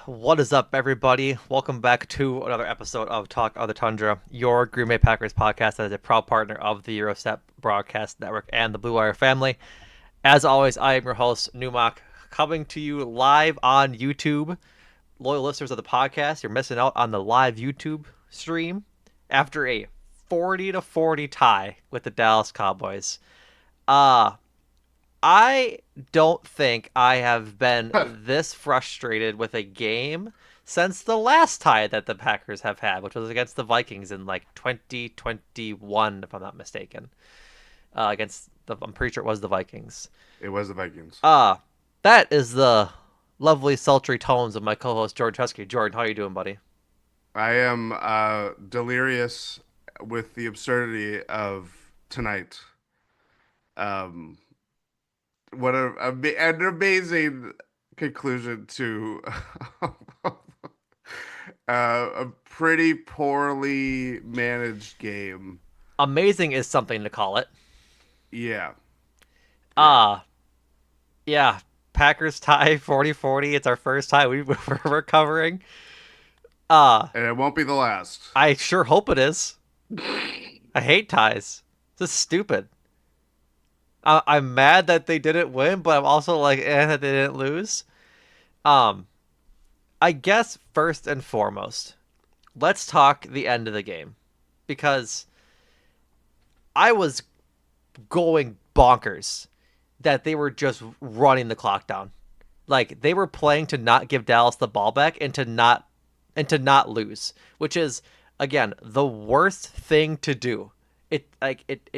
What is up, everybody? Welcome back to another episode of Talk of the Tundra, your Green Bay Packers podcast that is a proud partner of the Eurostep Broadcast Network and the Blue Wire family. As always, I am your host, Numac, coming to you live on YouTube. Loyal listeners of the podcast, you're missing out on the live YouTube stream after a 40-40 tie with the Dallas Cowboys. Uh, I don't think I have been this frustrated with a game since the last tie that the Packers have had, which was against the Vikings in like 2021, if I'm not mistaken. I'm pretty sure it was the Vikings. It was the Vikings. That is the lovely sultry tones of my co-host Jordan Husky. Jordan, how are you doing, buddy? I am delirious with the absurdity of tonight. Um, what an amazing conclusion to a pretty poorly managed game. Amazing is something to call it. Yeah, yeah. Ah, yeah. Packers tie 40-40. It's our first tie we're covering. Uh, And it won't be the last. I sure hope it is. I hate ties. This is stupid. I'm mad that they didn't win, but I'm also like, that they didn't lose. Um, I guess first and foremost, let's talk the end of the game because I was going bonkers that they were just running the clock down. Like they were playing to not give Dallas the ball back and to not lose, which is again the worst thing to do. It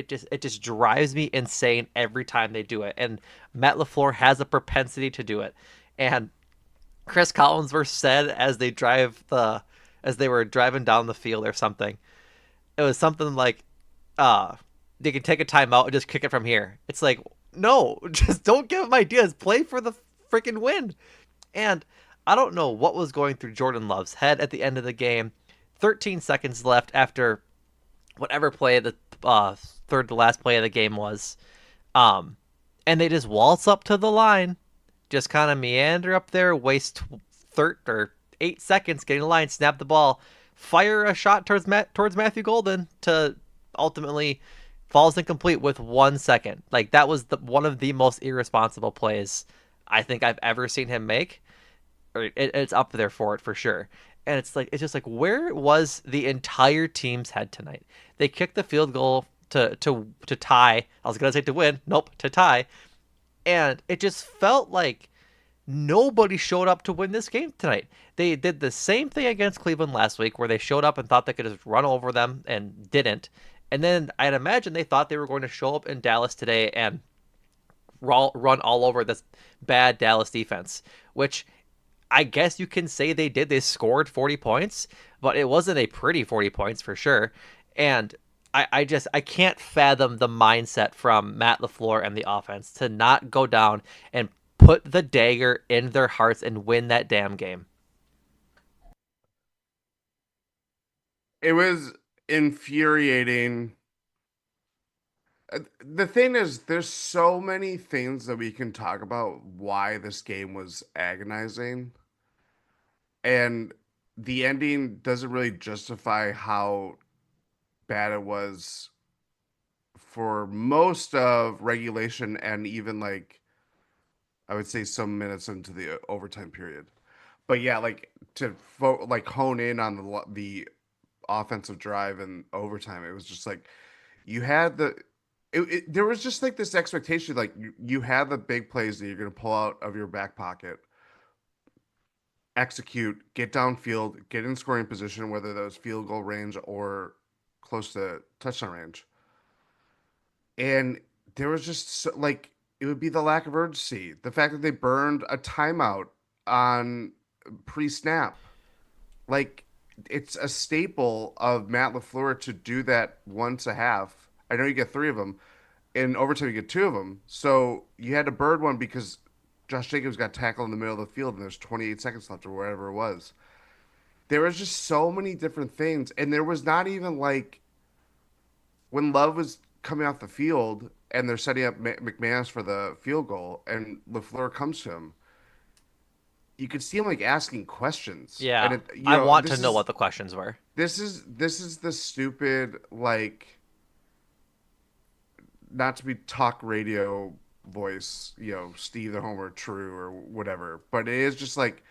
just drives me insane every time they do it. And Matt LaFleur has a propensity to do it. And Chris Collinsworth said as they were driving down the field or something. It was something like they can take a timeout and just kick it from here. It's like, no, just don't give them ideas. Play for the freaking win. And I don't know what was going through Jordan Love's head at the end of the game. 13 seconds left after whatever play the third to last play of the game was. And they just waltz up to the line, just kind of meander up there, waste 8 seconds getting the line, snap the ball, fire a shot towards Matthew Golden to ultimately falls incomplete with 1 second. Like that was one of the most irresponsible plays I think I've ever seen him make. It's up there for it for sure. And it's just like where was the entire team's head tonight? They kicked the field goal to tie. I was gonna say to win. Nope, to tie. And it just felt like nobody showed up to win this game tonight. They did the same thing against Cleveland last week where they showed up and thought they could just run over them and didn't. And then I'd imagine they thought they were going to show up in Dallas today and run all over this bad Dallas defense, which I guess you can say they did. They scored 40 points, but it wasn't a pretty 40 points for sure. And I can't fathom the mindset from Matt LaFleur and the offense to not go down and put the dagger in their hearts and win that damn game. It was infuriating. The thing is, there's so many things that we can talk about why this game was agonizing. And the ending doesn't really justify how bad it was for most of regulation and even like I would say some minutes into the overtime period. But yeah, like to like hone in on the offensive drive and overtime, it was just like you had there was just like this expectation like you had the big plays that you're going to pull out of your back pocket, execute, get downfield, get in scoring position, whether that was field goal range or close to touchdown range. And there was just like it would be the lack of urgency, the fact that they burned a timeout on pre-snap. Like it's a staple of Matt LaFleur to do that once a half. I know you get three of them. In overtime, you get two of them. So you had to bird one because Josh Jacobs got tackled in the middle of the field and there's 28 seconds left or whatever it was. There was just so many different things. And there was not even like when Love was coming off the field and they're setting up McManus for the field goal and LaFleur comes to him. you could see him like asking questions, and Yeah. it, I want to know what the questions were. this is the stupid, like, not to be talk radio voice, Steve the Homer True or whatever, but it is just like,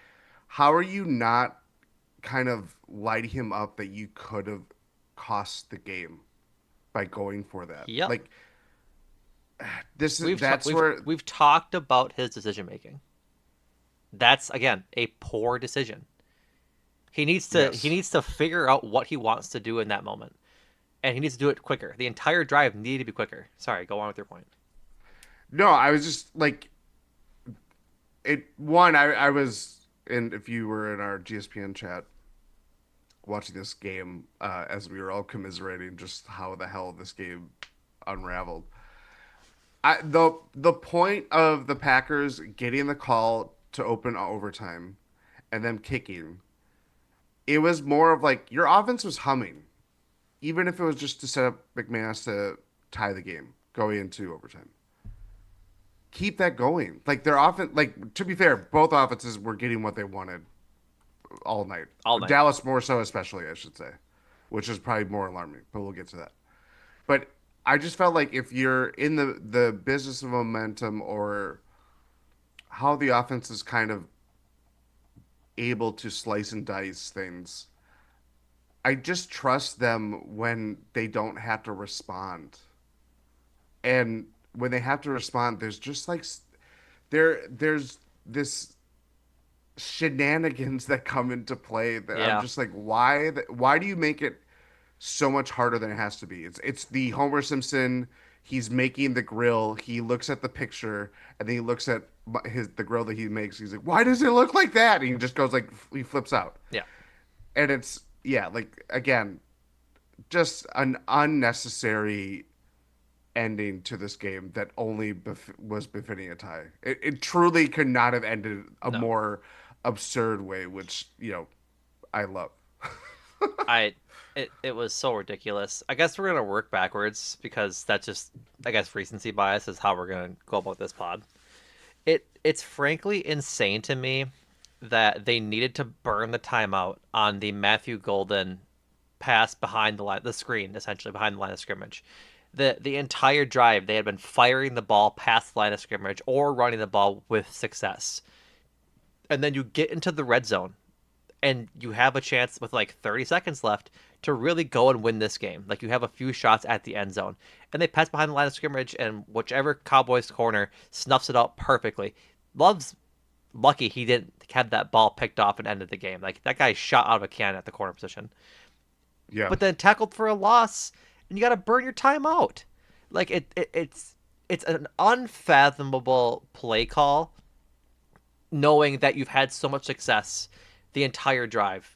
how are you not kind of lighting him up that you could have cost the game by going for that? Yep. Like, that's We've where, we've talked about his decision making. That's again a poor decision. He yes. needs to figure out what he wants to do in that moment, and he needs to do it quicker. The entire drive needed to be quicker. Sorry, go on with your point. No, I was just like, I was, and if you were in our GSPN chat watching this game, as we were all commiserating just how the hell this game unraveled. The point of the Packers getting the call to open overtime and them kicking, it was more of like your offense was humming, even if it was just to set up McManus to tie the game going into overtime. Keep that going. Like their offense, like, to be fair, both offenses were getting what they wanted all night. All night. Dallas more so, especially, I should say, which is probably more alarming, but we'll get to that. But I just felt like if you're in the business of momentum, or how the offense is kind of able to slice and dice things, I just trust them when they don't have to respond. And when they have to respond, there's just like there's this shenanigans that come into play that I'm Yeah. just like, why do you make it so much harder than it has to be? It's the Homer Simpson. He's making the grill. He looks at the picture, and then he looks at the grill that he makes. He's like, "Why does it look like that?" And he just goes like, he flips out. Yeah. And it's, yeah, like, again, just an unnecessary ending to this game that only was befitting a tie. It truly could not have ended a No. more absurd way, which, I love. I it was so ridiculous. I guess we're gonna work backwards because that's just I guess recency bias is how we're gonna go about this pod. It's frankly insane to me that they needed to burn the timeout on the Matthew Golden pass behind the screen, essentially behind the line of scrimmage. The entire drive they had been firing the ball past the line of scrimmage or running the ball with success. And then you get into the red zone and you have a chance with like 30 seconds left to really go and win this game. Like you have a few shots at the end zone. And they pass behind the line of scrimmage, and whichever Cowboys corner snuffs it out perfectly. Love's lucky he didn't have that ball picked off and ended the game. Like that guy shot out of a can at the corner position. Yeah. But then tackled for a loss, and you got to burn your time out. Like it's an unfathomable play call, knowing that you've had so much success the entire drive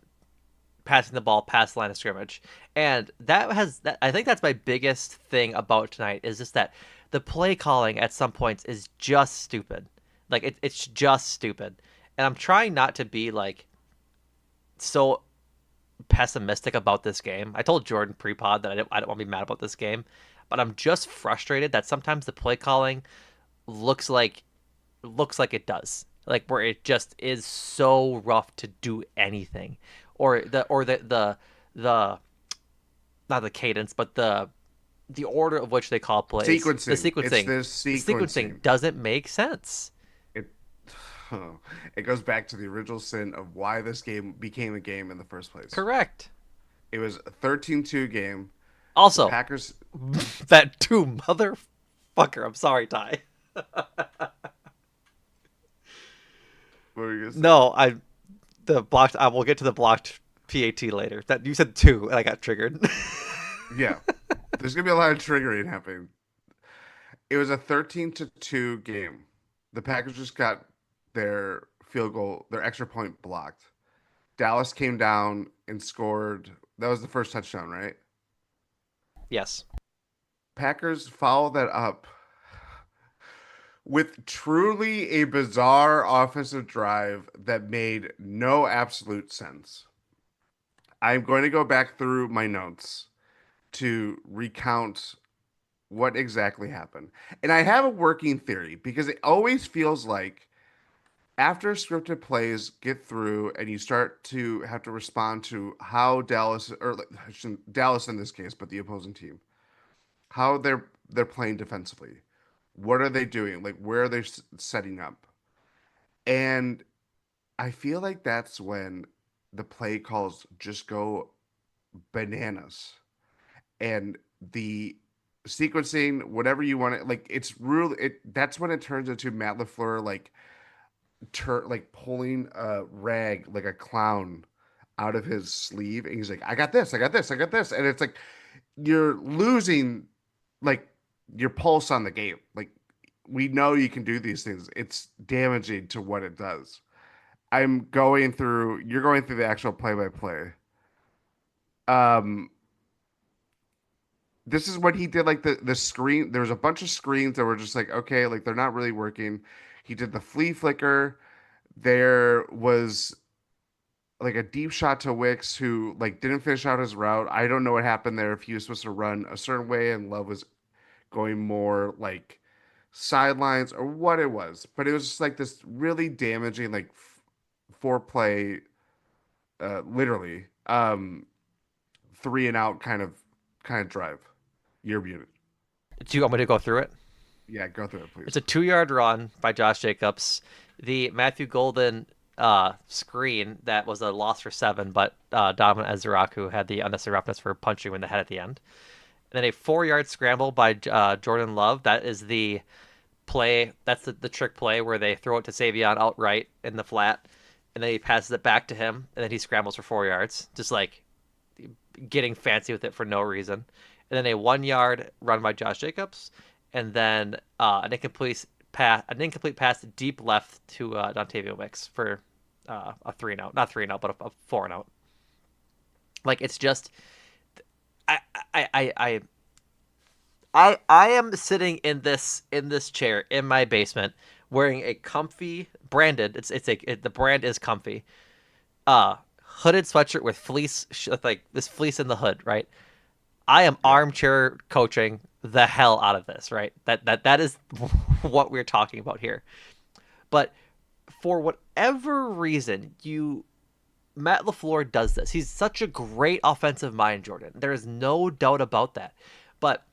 passing the ball past the line of scrimmage. And I think that's my biggest thing about tonight is just that the play calling at some points is just stupid. Like it's just stupid. And I'm trying not to be like so pessimistic about this game. I told Jordan pre-pod that I don't want to be mad about this game, but I'm just frustrated that sometimes the play calling looks like it does. Like where it just is so rough to do anything. Or the not the cadence, but the order of which they call plays. The Sequencing. It's sequencing. the The sequencing sequencing. doesn't make sense. It it goes back to the original sin of why this game became a game in the first place. Correct. It was a 13-2 game. The Also, Packers. that two motherfucker. I'm sorry, Ty. What were you gonna say? No, the blocked. I will get to the blocked PAT later. That you said two, and I got triggered. Yeah, there's gonna be a lot of triggering happening. It was a 13-2 game. The Packers just got their field goal, their extra point blocked. Dallas came down and scored. That was the first touchdown, right? Yes. Packers followed that up with truly a bizarre offensive drive that made no absolute sense. I'm going to go back through my notes to recount what exactly happened. And I have a working theory because it always feels like After scripted plays get through and you start to have to respond to how Dallas, or like, Dallas in this case, but the opposing team, how they're playing defensively. What are they doing? Like where are they setting up? And I feel like that's when the play calls just go bananas. And the sequencing, whatever you want it, like it's really it. That's when it turns into Matt LaFleur like pulling a rag like a clown out of his sleeve, and he's like, "I got this, I got this, I got this," and it's like you're losing like your pulse on the game. Like we know you can do these things. It's damaging to what it does. You're going through the actual play by play. Um, this is what he did like the screen. There was a bunch of screens that were just like, okay, like they're not really working. He did the flea flicker. There was like a deep shot to Wicks who like didn't finish out his route. I don't know what happened there if he was supposed to run a certain way and Love was going more like sidelines or what it was. But it was just like this really damaging like foreplay, literally three and out kind of drive. You're muted. Do you want me to go through it? Yeah, go through it, It's please. a 2 yard run by Josh Jacobs. The Matthew Golden screen that was a loss for 7, but Domin Ezraku had the unnecessary roughness for punching him in the head at the end. And then a 4 yard scramble by Jordan Love. That is the play. That's the trick play where they throw it to Savion outright in the flat, and then he passes it back to him, and then he scrambles for 4 yards, just like getting fancy with it for no reason. And then a 1 yard run by Josh Jacobs, and then an incomplete pass deep left to Dontavio Wicks for a 3 and out, not 3 and out, but a 4 and out. Like it's just, I, I, I, I, I am sitting in this chair in my basement wearing a comfy branded. The brand is comfy. Hooded sweatshirt with fleece, like this fleece in the hood, right? I am Yeah. armchair coaching the hell out of this, right? That is what we're talking about here. But for whatever reason, you Matt LaFleur does this. He's such a great offensive mind, Jordan. There is no doubt about that. But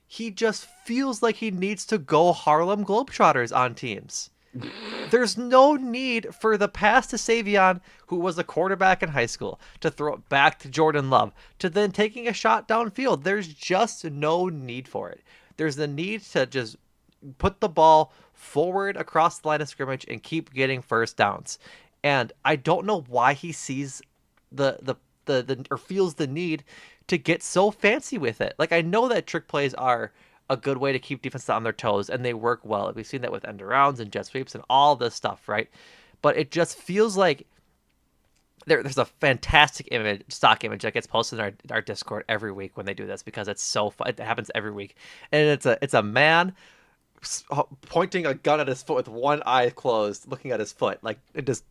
he just feels like he needs to go Harlem Globetrotters on teams. There's no need for the pass to Savion, who was a quarterback in high school, to throw it back to Jordan Love, to then taking a shot downfield. There's just no need for it. There's the need to just put the ball forward across the line of scrimmage and keep getting first downs. And I don't know why he sees or feels the need to get so fancy with it. Like I know that trick plays are a good way to keep defenses on their toes, and they work well. We've seen that with end arounds and jet sweeps and all this stuff, right? But it just feels like there's a fantastic stock image that gets posted in our Discord every week when they do this because it's so fun. It happens every week, and it's a man pointing a gun at his foot with one eye closed, looking at his foot, like it just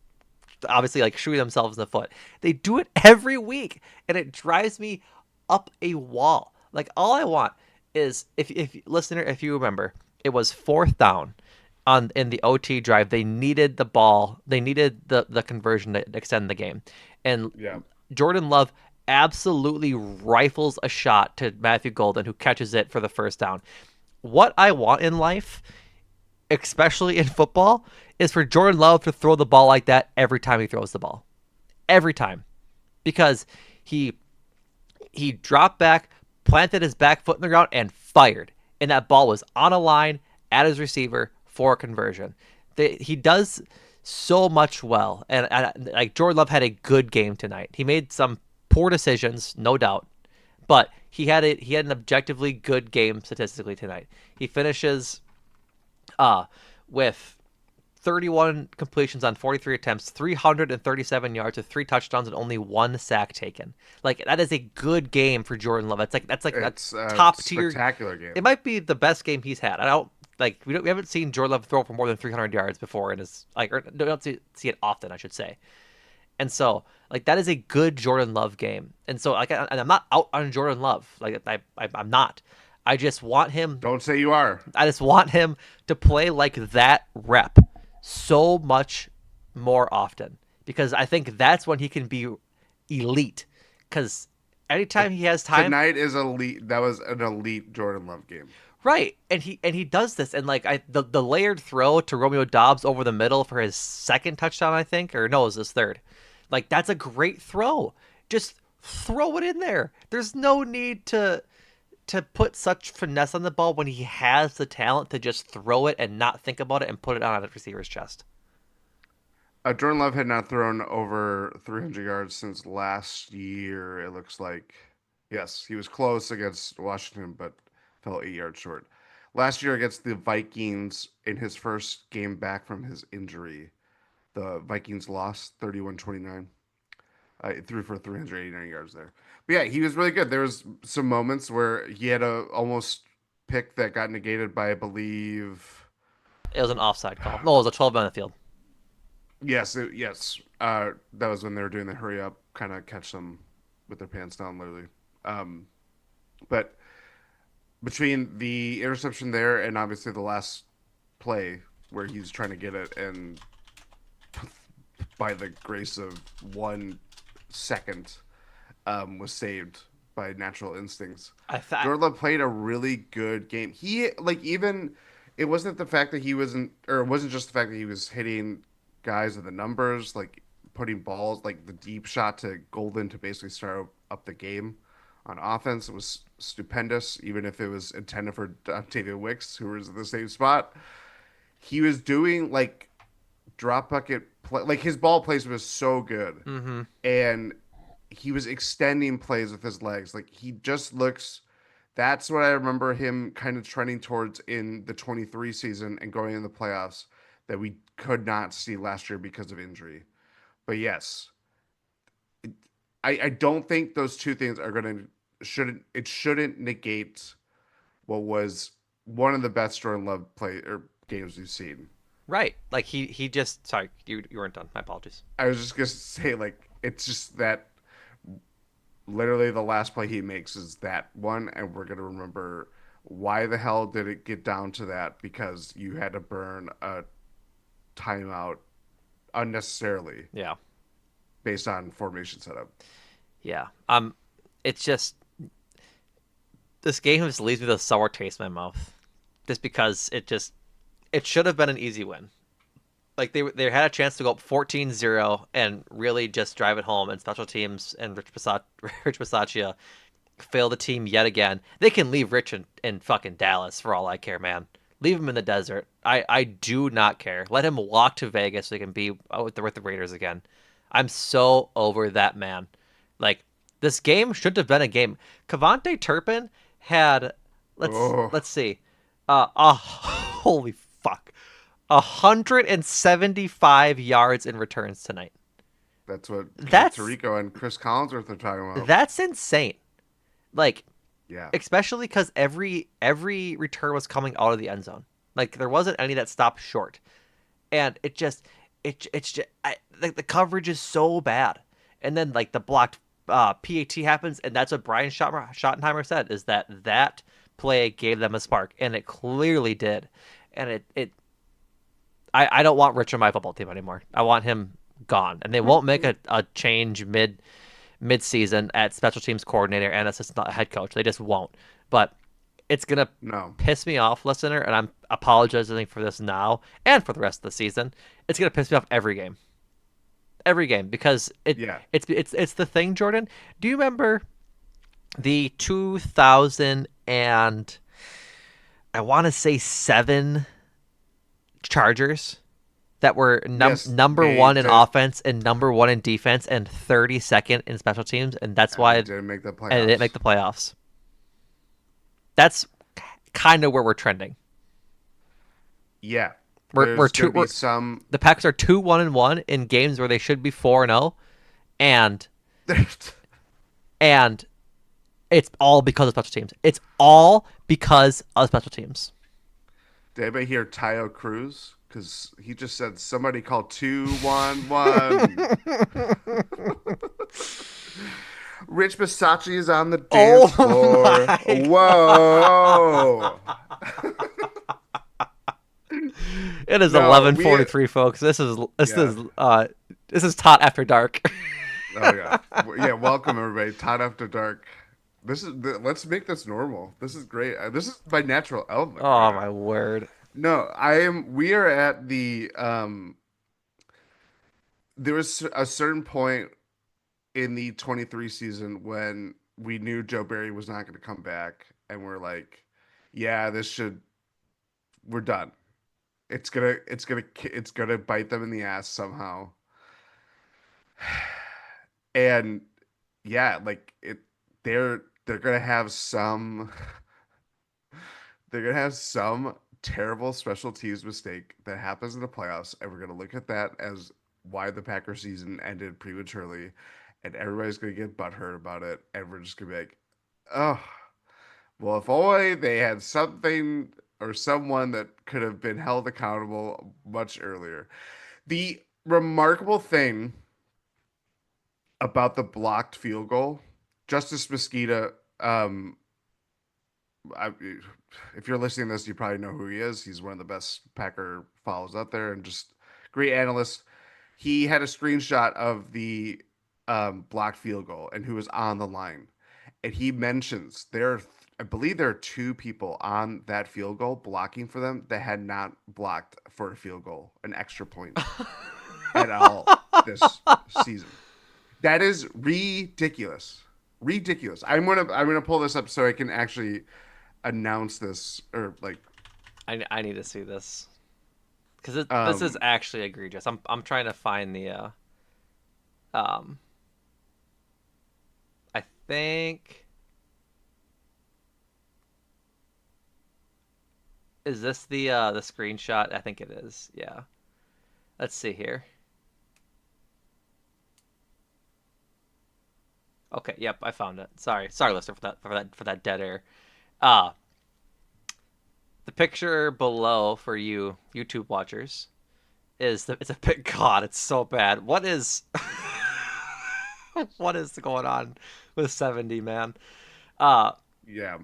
obviously like shooting themselves in the foot. They do it every week, and it drives me up a wall. Like all I want is if listener, if you remember, it was fourth down on in the OT drive. They needed the ball. They needed the conversion to extend the game, and Yeah. Jordan Love absolutely rifles a shot to Matthew Golden, who catches it for the first down. What I want in life, especially in football, is for Jordan Love to throw the ball like that every time he throws the ball. Every time. Because he dropped back, planted his back foot in the ground, and fired. And that ball was on a line at his receiver for a conversion. He does so much well. And like Jordan Love had a good game tonight. He made some poor decisions, no doubt. But he had an objectively good game statistically tonight. He finishes with 31 completions on 43 attempts, 337 yards with 3 touchdowns and only 1 sack taken. Like that is a good game for Jordan Love. That's like a It's a top tier. spectacular game. It might be the best game he's had. I don't like we haven't seen Jordan Love throw for more than 300 yards before in his like or we don't see it often, I should say. And so, like that is a good Jordan Love game. And so, and I'm not out on Jordan Love. Like I'm not. I just want him. Don't say you are. I just want him to play like that rep so much more often because I think that's when he can be elite. Because anytime he has time, Tonight is elite. That was an elite Jordan Love game. right? And he does this, and like the layered throw to Romeo Dobbs over the middle for his second touchdown, I think, or no, it was his third. Like that's a great throw. Just throw it in there. There's no need to put such finesse on the ball when he has the talent to just throw it and not think about it and put it on the receiver's chest. Jordan Love had not thrown over 300 yards since last year. It looks like, yes, he was close against Washington, but fell 8 yards short. Last year against the Vikings in his first game back from his injury, the Vikings lost 31-29. He threw for 389 yards there. But yeah, he was really good. There was some moments where he had a almost pick that got negated by, I believe, It was an offside call. No, it was a 12 on the field. yes. That was when they were doing the hurry up, kind of catch them with their pants down, literally. But between the interception there and obviously the last play where he's trying to get it, and by the grace of 1 second, was saved by natural instincts. I thought Jordan Love played a really good game. He like even it wasn't the fact that he wasn't, or it wasn't just the fact that he was hitting guys with the numbers, like putting balls like the deep shot to Golden to basically start up the game on offense. It was stupendous, even if it was intended for David Wicks, who was in the same spot. He was doing like drop bucket play, like his ball placement was so good, mm-hmm. and he was extending plays with his legs. Like he just looks. That's what I remember him kind of trending towards in the 23 season and going in the playoffs that we could not see last year because of injury. But yes, I don't think those two things are going to shouldn't negate what was one of the best Jordan Love play or games we've seen. Right. Like he just sorry, you weren't done. My apologies. I was just gonna say like it's just that literally the last play he makes is that one, and we're gonna remember why the hell did it get down to that, because you had to burn a timeout unnecessarily Yeah. based on formation setup. Yeah. It's just this game just leaves me with a sour taste in my mouth. Just because it should have been an easy win. Like they had a chance to go up 14-0 and really just drive it home, and special teams and Rich Bisaccia failed the team yet again. They can leave Rich in fucking Dallas for all I care, man. Leave him in the desert. I do not care. Let him walk to Vegas so he can be with the Raiders again. I'm so over that man. Like this game should have been a game. Cavante Turpin had Oh, let's see. Holy fuck. 175 yards in returns tonight. that's what That's Tarico and Chris Collinsworth are talking about. that's insane. Like Yeah. especially because every return was coming out of the end zone. Like there wasn't any that stopped short, and it's just like the coverage is so bad. And then like the blocked PAT happens, and that's what Brian Schottenheimer said is that play gave them a spark, and it clearly did. And I don't want Rich on my football team anymore. I want him gone, and they won't make a change mid-season at special teams coordinator and assistant head coach. They just won't. But it's gonna No. piss me off, listener, and I'm apologizing for this now and for the rest of the season. It's gonna piss me off every game, because Yeah. it's the thing, Jordan. Do you remember the 2000 and I want to say 7 Chargers that were Yes, number they one in did. offense and number one in defense and 32nd in special teams, and that's why Didn't make the and they didn't playoffs. make the playoffs. That's kind of where we're trending. Yeah. We're There's two. gonna be some. The Packers are 2-1-1 in games where they should be 4-0, and and it's all because of special teams. It's all because of special teams. Did anybody hear Tayo Cruz? Because he just said somebody called 211. Rich Bisaccia is on the dance Oh floor. my Whoa. It is No, we 11:43, folks. yeah. This is TOTT after dark. Oh yeah. Yeah, welcome everybody. Todd After Dark. Let's make this normal. This is great. This is my natural element right Oh now. my word. No, we are at the there was a certain point in the 23 season when we knew Joe Barry was not going to come back and we're like, yeah, we're done. It's gonna bite them in the ass somehow. And yeah, like they're gonna have some they're gonna have some terrible special teams mistake that happens in the playoffs, and we're gonna look at that as why the Packers season ended prematurely, and everybody's gonna get butthurt about it, and we're just gonna be like, oh, well, if only they had something or someone that could have been held accountable much earlier. The remarkable thing about the blocked field goal, Justice Mosqueda, I, if you're listening to this, you probably know who he is. He's one of the best Packer follows out there and just great analyst. He had a screenshot of the blocked field goal and who was on the line. And he mentions I believe there are two people on that field goal blocking for them that had not blocked for a field goal, an extra point at all this season. That is ridiculous. Ridiculous. I'm gonna pull this up so I can actually announce this or like I need to see this because this is um actually egregious. I'm trying to find the um I think is this the screenshot? I think it is. Yeah. Let's see here. Okay, yep, I found it. Sorry, listener, for that dead air. Uh the picture below for you YouTube watchers it's a bit God, it's so bad. What is what is going on with 70, man? Uh yeah.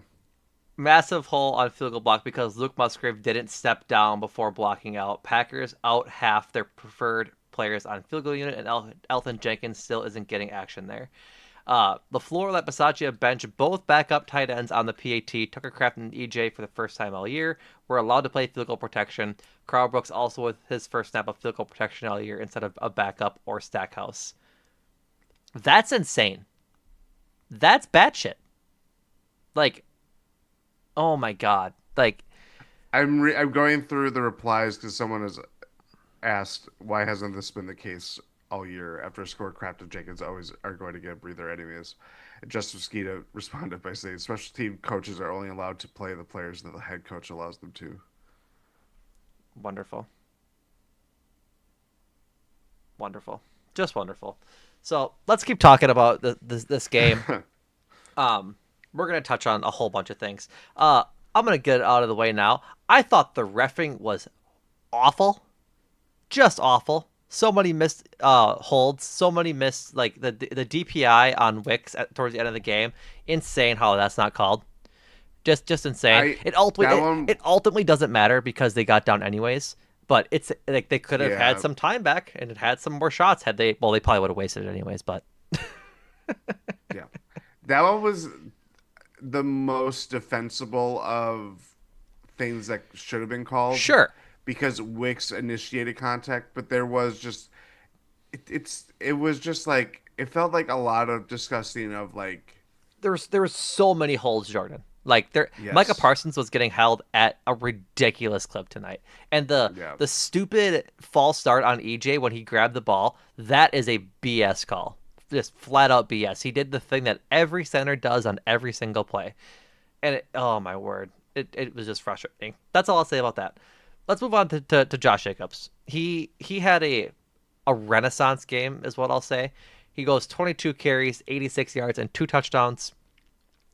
Massive hole on field goal block because Luke Musgrave didn't step down before blocking out. Packers out half their preferred players on field goal unit, and Elton Jenkins still isn't getting action there. LaFleur let Bisaccia bench both backup tight ends on the PAT. Tucker Kraft and EJ for the first time all year were allowed to play field goal protection. Carl Brooks also with his first snap of field goal protection all year instead of a backup or Stackhouse. That's insane. That's batshit. Like, oh my god. Like, I'm going through the replies because someone has asked why hasn't this been the case all year after a score. Kraft and Jenkins always are going to get a breather anyways. And Justin Mosqueda responded by saying special team coaches are only allowed to play the players that the head coach allows them to. wonderful. Wonderful. Just wonderful. So let's keep talking about this game. Um, we're gonna touch on a whole bunch of things. I'm gonna get it out of the way now. I thought the reffing was awful, just awful. So many missed holds, so many missed like the DPI on Wicks towards the end of the game. Insane how that's not called. Just insane. I that one It ultimately doesn't matter because they got down anyways. But it's like they could have had yeah some time back and it had some more shots had they. Well, they probably would have wasted it anyways. But yeah that one was the most defensible of things that should have been called sure, because Wicks initiated contact, but there was just it was just like it felt like a lot of discussing of like there was so many holds, Jordan. Like there, Micah yes Parsons was getting held at a ridiculous clip tonight, and yeah the stupid false start on EJ when he grabbed the ball, that is a BS call, just flat out BS. He did the thing that every center does on every single play, and oh my word, it was just frustrating. That's all I'll say about that. Let's move on to Josh Jacobs. He had a renaissance game, is what I'll say. He goes 22 carries, 86 yards, and 2 touchdowns.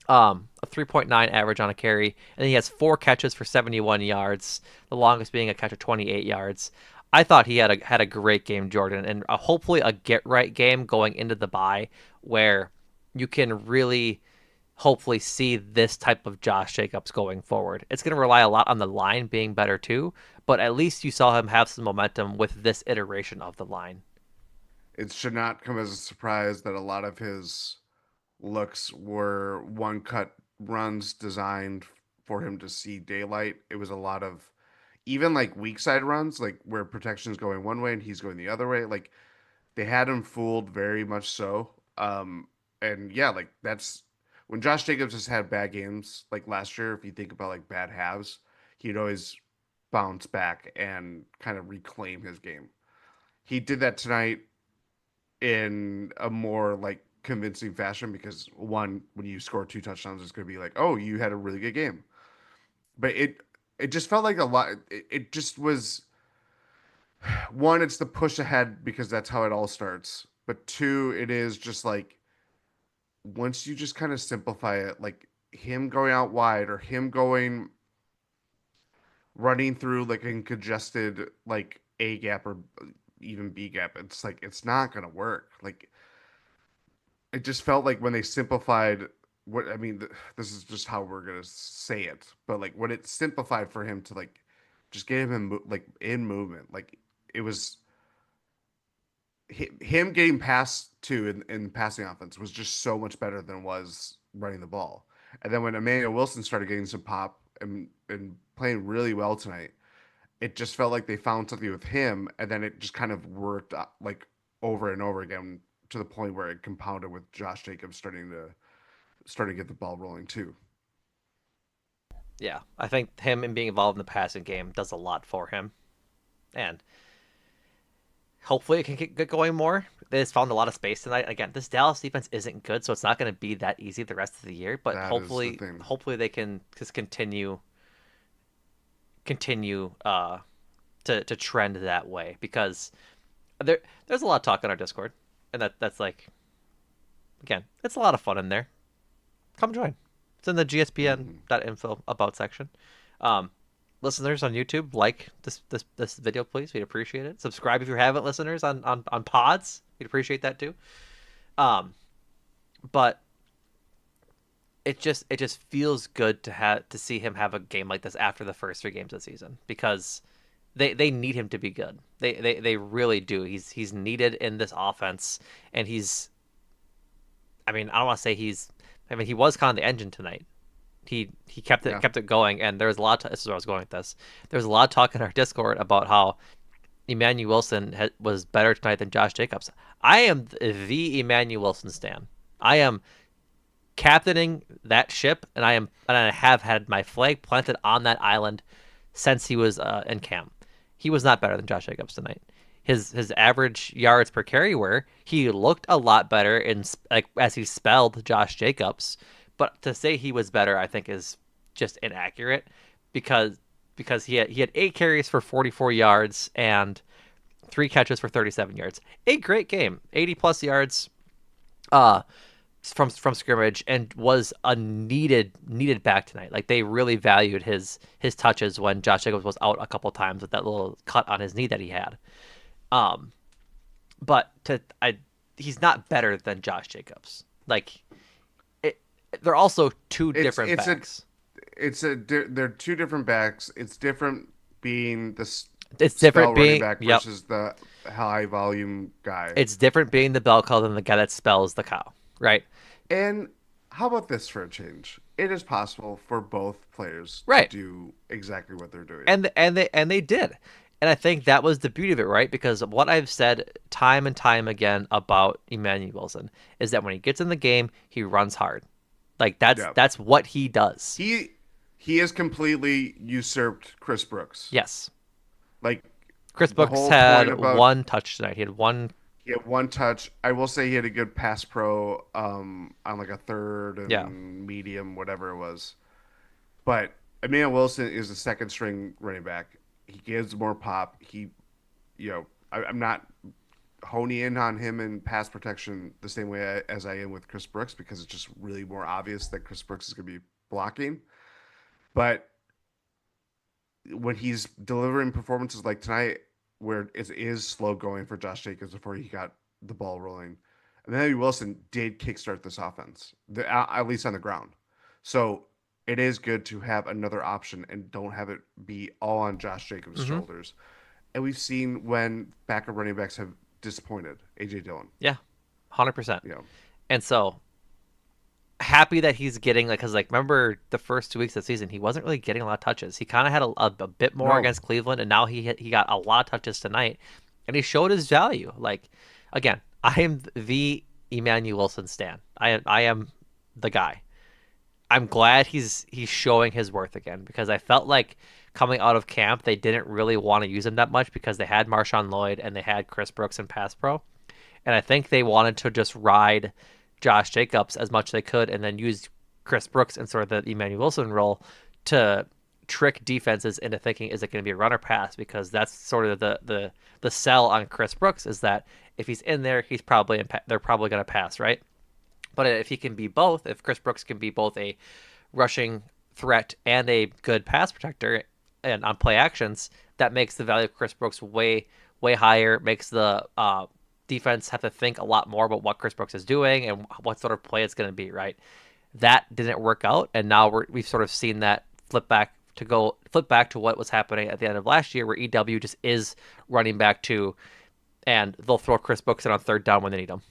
A 3.9 average on a carry, and he has 4 catches for 71 yards, the longest being a catch of 28 yards. I thought he had a great game, Jordan, and hopefully a get right game going into the bye where you can really hopefully see this type of Josh Jacobs going forward. It's going to rely a lot on the line being better too, but at least you saw him have some momentum with this iteration of the line. It should not come as a surprise that a lot of his looks were one cut runs designed for him to see daylight. It was a lot of even like weak side runs, like where protection's going one way and he's going the other way. Like they had him fooled very much so. And yeah, like that's when Josh Jacobs has had bad games, like last year, if you think about like bad halves, he'd always bounce back and kind of reclaim his game. He did that tonight in a more like convincing fashion because one, when you score two touchdowns, it's going to be like, oh, you had a really good game. But it just felt like a lot. It just was one. It's the push ahead because that's how it all starts. But two, it is just like once you just kind of simplify it, like him going out wide or him going running through like in congested like A gap or even B gap, it's like it's not gonna work. Like it just felt like when they simplified what I mean, this is just how we're gonna say it, but like when it simplified for him to like just get him in like in movement, like it was him getting past two in passing offense was just so much better than was running the ball. And then when Emmanuel Wilson started getting some pop and playing really well tonight, it just felt like they found something with him, and then it just kind of worked like over and over again to the point where it compounded with Josh Jacobs starting to get the ball rolling too. Yeah, I think him and being involved in the passing game does a lot for him, and hopefully it can get going more. They just found a lot of space tonight. Again, this Dallas defense isn't good, so it's not going to be that easy the rest of the year. But That is the thing. hopefully they can just continue to trend that way because there's a lot of talk on our Discord, and that's like again, it's a lot of fun in there. Come join. It's in the Mm-hmm. gspn.info about section. Um, Listeners on YouTube, like this video, please. We'd appreciate it. Subscribe if you haven't. Listeners on pods, we'd appreciate that too. Um, but it just feels good to have to see him have a game like this after the first three games of the season because they need him to be good. They really do. He's needed in this offense, and he's. I mean, I don't want to say he's. I mean, he was kind of the engine tonight. He Yeah. kept it going, and there was a lot. This is where I was going with this. There was a lot of talk in our Discord about how Emmanuel Wilson was better tonight than Josh Jacobs. I am the Emmanuel Wilson stan. I am captaining that ship, and I have had my flag planted on that island since he was in camp. He was not better than Josh Jacobs tonight. His average yards per carry were he looked a lot better in like as he spelled Josh Jacobs, but to say he was better, I think is just inaccurate because he had 8 carries for 44 yards and 3 catches for 37 yards. A great game, 80 plus yards. Uh, from scrimmage and was a needed back tonight. Like they really valued his touches when Josh Jacobs was out a couple times with that little cut on his knee that he had. Um, but he's not better than Josh Jacobs. Like it, they're also two It's different it's a backs. they're two different backs. It's different being the It's spell different running being back yep. versus the high volume guy. It's different being the bell cow than the guy that spells the cow, right? And how about this for a change? It is possible for both players to Right. do exactly what they're doing. And they did. And I think that was the beauty of it, right? Because what I've said time and time again about Emmanuel Wilson is that when he gets in the game, he runs hard. Like Yeah. that's what he does. He he has completely usurped Chris Brooks. Yes. Like Chris the Brooks whole point had about one touch tonight. He had one. he had one touch. I will say he had a good pass pro on like a third Yeah. and medium, whatever it was. But Emmanuel Wilson is the second string running back. He gives more pop. I'm not honing in on him in pass protection the same way as I am with Chris Brooks because it's just really more obvious that Chris Brooks is going to be blocking. But when he's delivering performances like tonight, where it is slow going for Josh Jacobs before he got the ball rolling, And then Eddie Wilson did kickstart this offense, at least on the ground. So it is good to have another option and don't have it be all on Josh Jacobs' Mm-hmm. shoulders. And we've seen when backup running backs have disappointed. AJ Dillon, Yeah, 100%. you know, And so happy that he's getting like, because like remember the first 2 weeks of the season he wasn't really getting a lot of touches. He kind of had a bit more no, against Cleveland, and now he got a lot of touches tonight, and he showed his value. Like again, I am the Emmanuel Wilson stan. I am the guy. I'm glad he's showing his worth again, because I felt like coming out of camp they didn't really want to use him that much because they had Marshawn Lloyd and they had Chris Brooks and pass pro, and I think they wanted to just ride Josh Jacobs as much as they could, and then use Chris Brooks in sort of the Emmanuel Wilson role to trick defenses into thinking, is it going to be a run or pass? Because that's sort of the sell on Chris Brooks, is that if he's in there, they're probably going to pass, right? But if he can be both, if Chris Brooks can be both a rushing threat and a good pass protector and on play actions, that makes the value of Chris Brooks way higher. Makes the defense have to think a lot more about what Chris Brooks is doing and what sort of play it's going to be. Right, that didn't work out, and now we've sort of seen that flip back to what was happening at the end of last year, where EW just is running back to, and they'll throw Chris Brooks in on third down when they need him.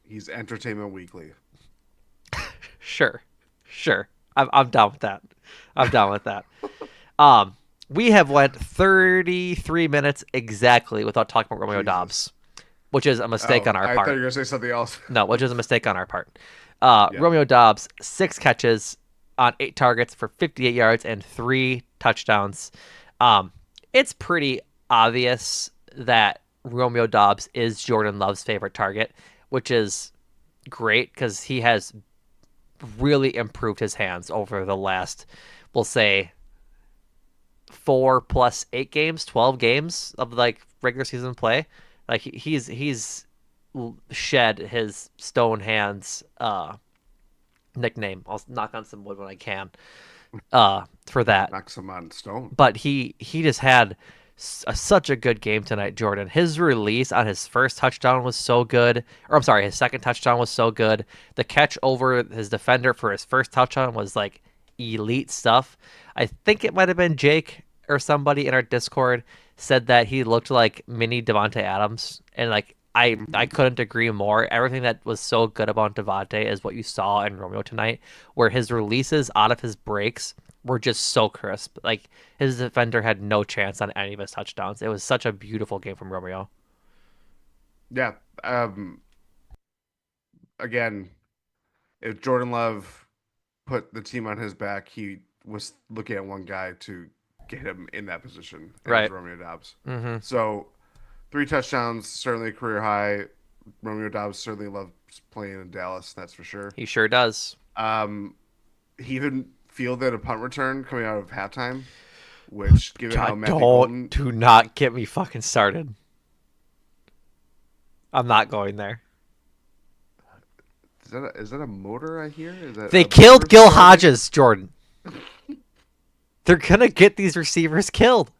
he's Entertainment Weekly. Sure, sure. I'm down with that. I'm down with that. Um, we have went 33 minutes exactly without talking about Romeo Jesus. Dobbs, which is a mistake Oh, on our I thought you part. were gonna say something else. No, which is a mistake on our part. Yeah, Romeo Dobbs, 6 catches on 8 targets for 58 yards and 3 touchdowns. Um, it's pretty obvious that Romeo Dobbs is Jordan Love's favorite target, which is great because he has really improved his hands over the last, we'll say, 4 plus 8 games, 12 games of like regular season play. Like he's shed his stone hands nickname. I'll knock on some wood when I can for that. knock some on stone. But he just had such a good game tonight, Jordan. His release on his first touchdown was so good. Or I'm sorry, his second touchdown was so good. The catch over his defender for his first touchdown was like elite stuff. I think it might have been Jake or somebody in our Discord said that he looked like mini Devonte Adams, and like I couldn't agree more. Everything that was so good about Devonte is what you saw in Romeo tonight, where his releases out of his breaks were just so crisp. Like his defender had no chance on any of his touchdowns. It was such a beautiful game from Romeo. Yeah. Again, if Jordan Love put the team on his back, he was looking at one guy to get him in that position, and it was Right. Romeo Dobbs. Mm-hmm. So 3 touchdowns, certainly a career high. Romeo Dobbs certainly loves playing in Dallas, that's for sure. He sure does. Um, he even fielded a punt return coming out of halftime, which, given how God, Matthew Golden, do not get me fucking started. I'm not going there. is that a motor I hear? Is that They a killed motor Gil starting? Hodges, Jordan. They're gonna get these receivers killed.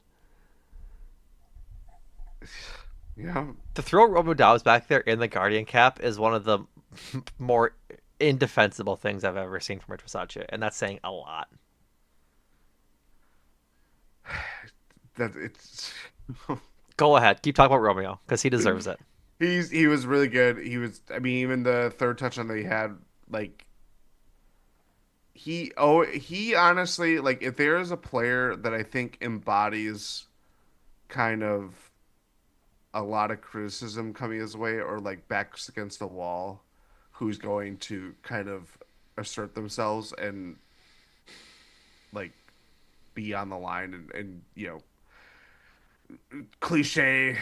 Yeah, To throw Romeo Dobbs back there in the Guardian cap is one of the more indefensible things I've ever seen from Rich Versace, and that's saying a lot. that it's. Go ahead, keep talking about Romeo because he deserves it. He was really good. He was. I mean, even the third touchdown that he had, like he honestly, like, if there is a player that I think embodies kind of a lot of criticism coming his way, or like backs against the wall, who's going to kind of assert themselves and like be on the line, and cliche,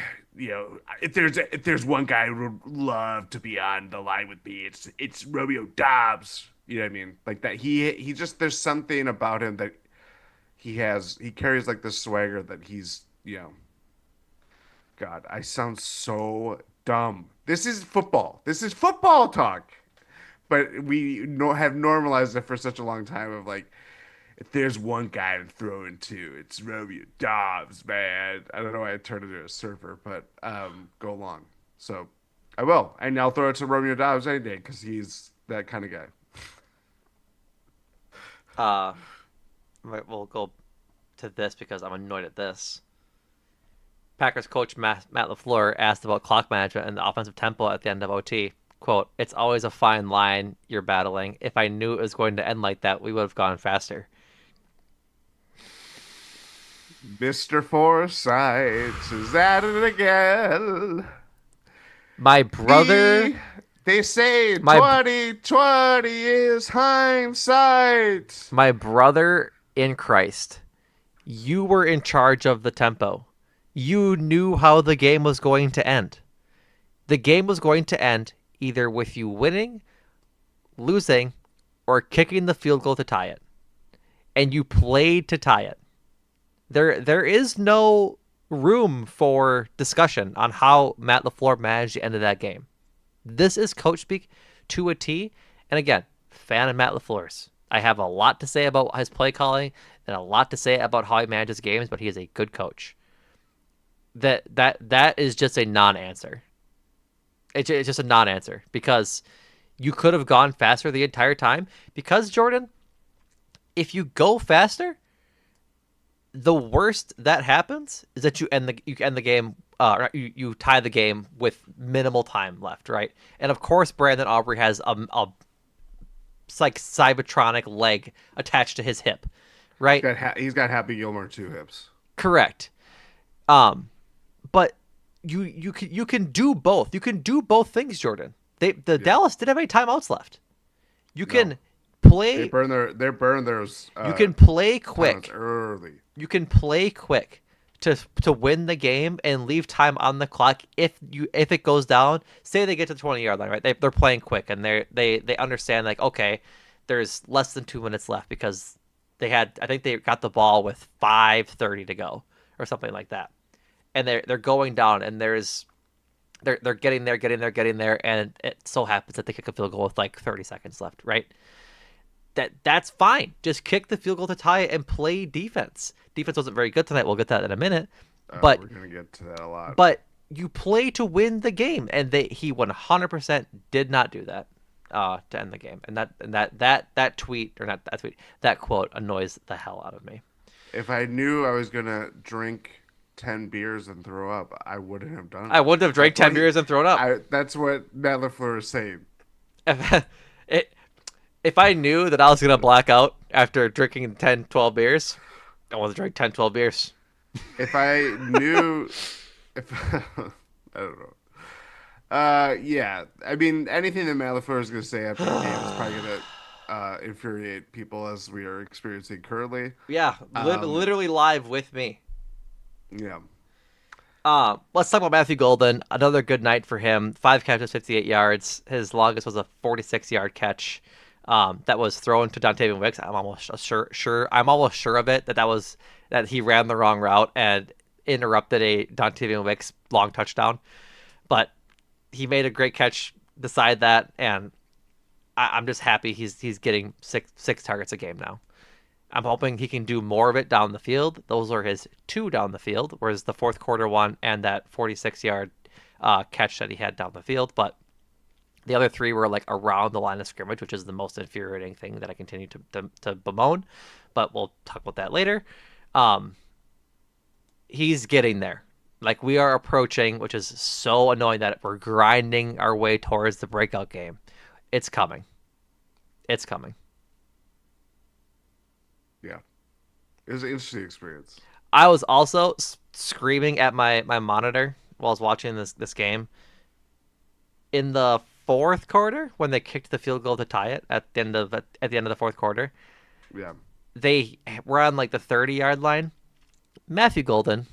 if there's one guy who would love to be on the line with me, it's Romeo Dobbs. You know what I mean? Like that, he just, there's something about him that he carries like this swagger that he's, God, I sound so dumb. This is football. This is football talk. But we have normalized it for such a long time of like, if there's one guy to throw into, it's Romeo Dobbs, man. I don't know why I turned into a surfer, but go along. So I will, and I'll throw it to Romeo Dobbs any day because he's that kind of guy. Uh, we'll go to this because I'm annoyed at this. Packers coach Matt LaFleur asked about clock management and the offensive tempo at the end of OT. Quote, it's always a fine line you're battling. If I knew it was going to end like that, we would have gone faster. Mr. Forsyth is at it again. My brother, E, they say my 2020 is hindsight. my brother in Christ, you were in charge of the tempo. You knew how the game was going to end. The game was going to end either with you winning, losing, or kicking the field goal to tie it. And you played to tie it. There is no room for discussion on how Matt LaFleur managed the end of that game. This is coach speak to a T. And again, fan of Matt LaFleur's. I have a lot to say about his play calling and a lot to say about how he manages games, but he is a good coach. That is just a non-answer. It's just a non-answer because you could have gone faster the entire time. Because Jordan, if you go faster, the worst that happens is that you end the game. You tie the game with minimal time left, right? And of course, Brandon Aubrey has a like Cybertronic leg attached to his hip, right? He's got Happy Gilmore 2 hips. Correct. But you can do both. You can do both things, Jordan. Dallas didn't have any timeouts left. You can play. They burn theirs. You can play quick early. You can play quick to win the game and leave time on the clock if it goes down. Say they get to the 20-yard line, right? They're playing quick and they understand like, okay, there's less than 2 minutes left because I think they got the ball with 5:30 to go or something like that, and they're going down and they're getting there, and it so happens that they kick a field goal with like 30 seconds left, right? That's fine. Just kick the field goal to tie it and play defense. Defense wasn't very good tonight. We'll get to that in a minute. But we're gonna get to that a lot. But you play to win the game, and he 100% did not do that to end the game. And that tweet, or not that tweet, that quote annoys the hell out of me. If I knew I was gonna drink 10 beers and throw up, I wouldn't have done it. I wouldn't have drank 10 beers and thrown up. That's what Matt LaFleur is saying. If I knew that I was going to black out after drinking 10, 12 beers, I want to drink 10, 12 beers. If I knew... I don't know. Yeah. I mean, anything that Matt LaFleur is going to say after the game is probably going to infuriate people as we are experiencing currently. Yeah, literally live with me. Yeah. Let's talk about Matthew Golden. Another good night for him. 5 catches, 58 yards. His longest was a 46-yard catch. That was thrown to Dontavian Wicks. I'm almost sure. I'm almost sure of it that he ran the wrong route and interrupted a Dontavian Wicks long touchdown. But he made a great catch beside that, and I'm just happy he's getting six targets a game now. I'm hoping he can do more of it down the field. Those are his 2 down the field, whereas the fourth quarter one and that 46-yard catch that he had down the field, but. The other 3 were like around the line of scrimmage, which is the most infuriating thing that I continue to bemoan, but we'll talk about that later. He's getting there. Like we are approaching, which is so annoying that we're grinding our way towards the breakout game. It's coming. It's coming. Yeah. It was an interesting experience. I was also screaming at my monitor while I was watching this game. In the fourth quarter, when they kicked the field goal to tie it at the end of the fourth quarter, they were on like the 30-yard line. Matthew Golden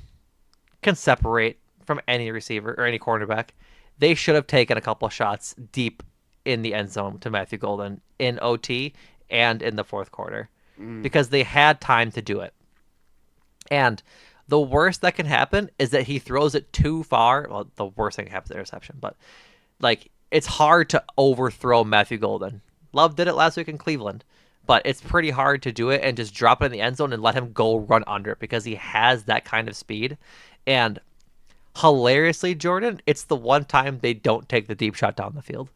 can separate from any receiver or any cornerback. They should have taken a couple of shots deep in the end zone to Matthew Golden in OT and in the fourth quarter because they had time to do it. And the worst that can happen is that he throws it too far. Well, the worst thing that happens is interception, but like it's hard to overthrow Matthew Golden. Love did it last week in Cleveland, but it's pretty hard to do it and just drop it in the end zone and let him go run under it because he has that kind of speed. And Hilariously, Jordan, it's the one time they don't take the deep shot down the field.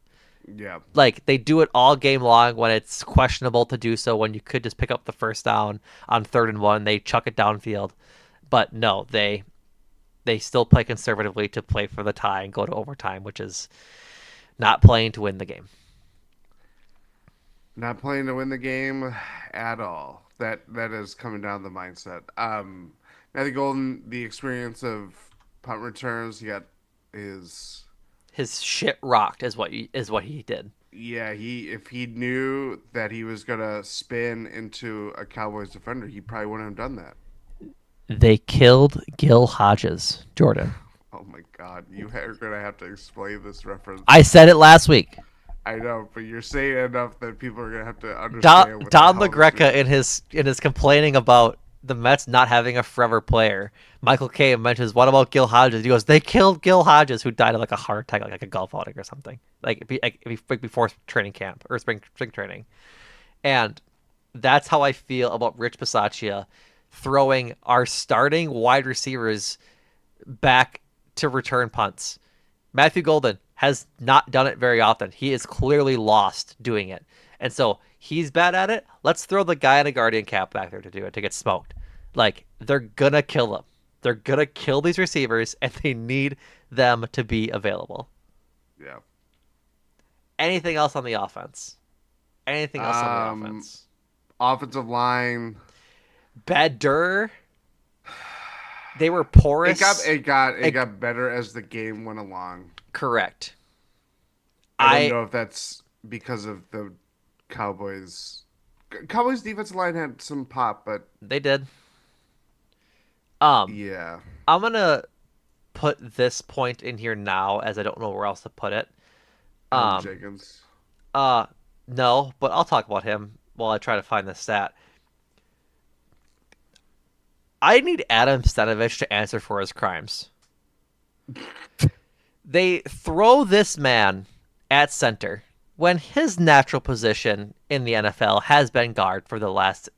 Yeah. Like they do it all game long when it's questionable to do so, when you could just pick up the first down on 3rd and 1, they chuck it downfield. But no, they still play conservatively to play for the tie and go to overtime, which is not playing to win the game. Not playing to win the game at all. That is coming down the mindset. Matthew Golden, the experience of punt returns, he got his His shit rocked is what he did. yeah, he if he knew that he was gonna spin into a Cowboys defender, he probably wouldn't have done that. They killed Gil Hodges, Jordan. Oh my God, you are gonna have to explain this I reference. said it last week. I know, but you're saying enough that people are gonna have to Don, understand what the Don hell this LaGreca means. in his complaining about the Mets not having a forever player. Michael Kay mentions, "What about Gil Hodges?" He goes, "They killed Gil Hodges, who died of like a heart attack, like a golf outing or something, before training camp or spring training." And that's how I feel about Rich Bisaccia throwing our starting wide receivers back to return punts. Matthew Golden has not done it very often. He is clearly lost doing it. And so he's bad at it. Let's throw the guy in a Guardian cap back there to do it, to get smoked. Like, they're going to kill them. They're going to kill these receivers, and they need them to be available. Yeah. Anything else on the offense? Anything else on the Um, offense? offensive line. Bader, they were It got porous. it got it Like, got better as the game went along. correct. I don't I know if that's because of the Cowboys. Cowboys defensive line had some pop, but They did. Um, yeah, I'm gonna put this point in here now, as I don't know where else to put it. Elgton Um, Jenkins. uh, no, but I'll talk about him while I try to find the stat. I need Adam Stenavich to answer for his crimes. They throw this man at center when his natural position in the NFL has been guard for the last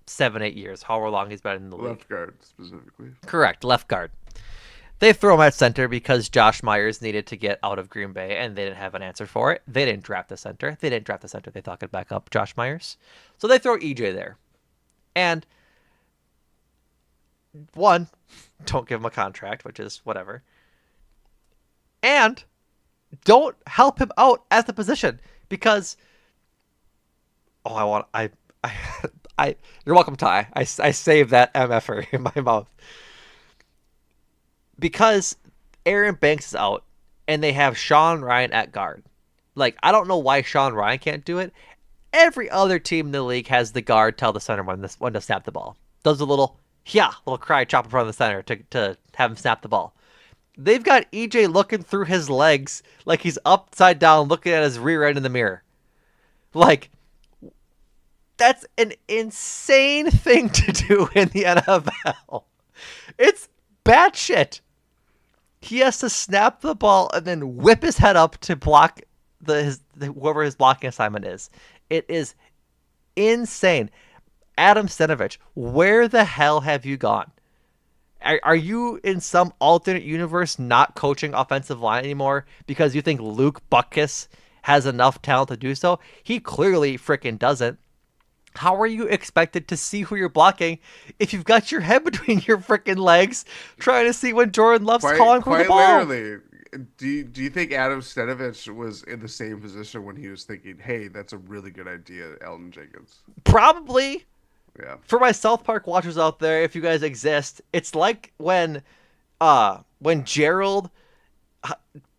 7, 8 years, however long he's been in the league. Left guard specifically. Correct, left guard. They throw him at center because Josh Myers needed to get out of Green Bay and they didn't have an answer for it. They didn't draft the center. They didn't draft the center. They thought could back up Josh Myers. So they throw EJ there. And one, don't give him a contract, which is whatever. And don't help him out at the position because I I you're welcome, Ty. I saved that mf'er in my mouth because Aaron Banks is out and they have Sean Ryan at guard. Like, I don't know why Sean Ryan can't do it. Every other team in the league has the guard tell the center when to snap the ball. Does a little cry chop in front of the center to have him snap the ball. They've got EJ looking through his legs like he's upside down looking at his rear end in the mirror. Like, that's an insane thing to do in the NFL. It's bad shit. He has to snap the ball and then whip his head up to block whoever his blocking assignment is. It is insane. Adam Stenavich, where the hell have you gone? Are you in some alternate universe not coaching offensive line anymore because you think Luke Butkus has enough talent to do so? He clearly freaking doesn't. How are you expected to see who you're blocking if you've got your head between your freaking legs trying to see when Jordan Love's Quite calling for the quite ball? literally. Do you think Adam Stenavich was in the same position when he was thinking, "Hey, that's a really good idea, Elgton Jenkins"? Probably. Yeah. For my South Park watchers out there, if you guys exist, it's like when Gerald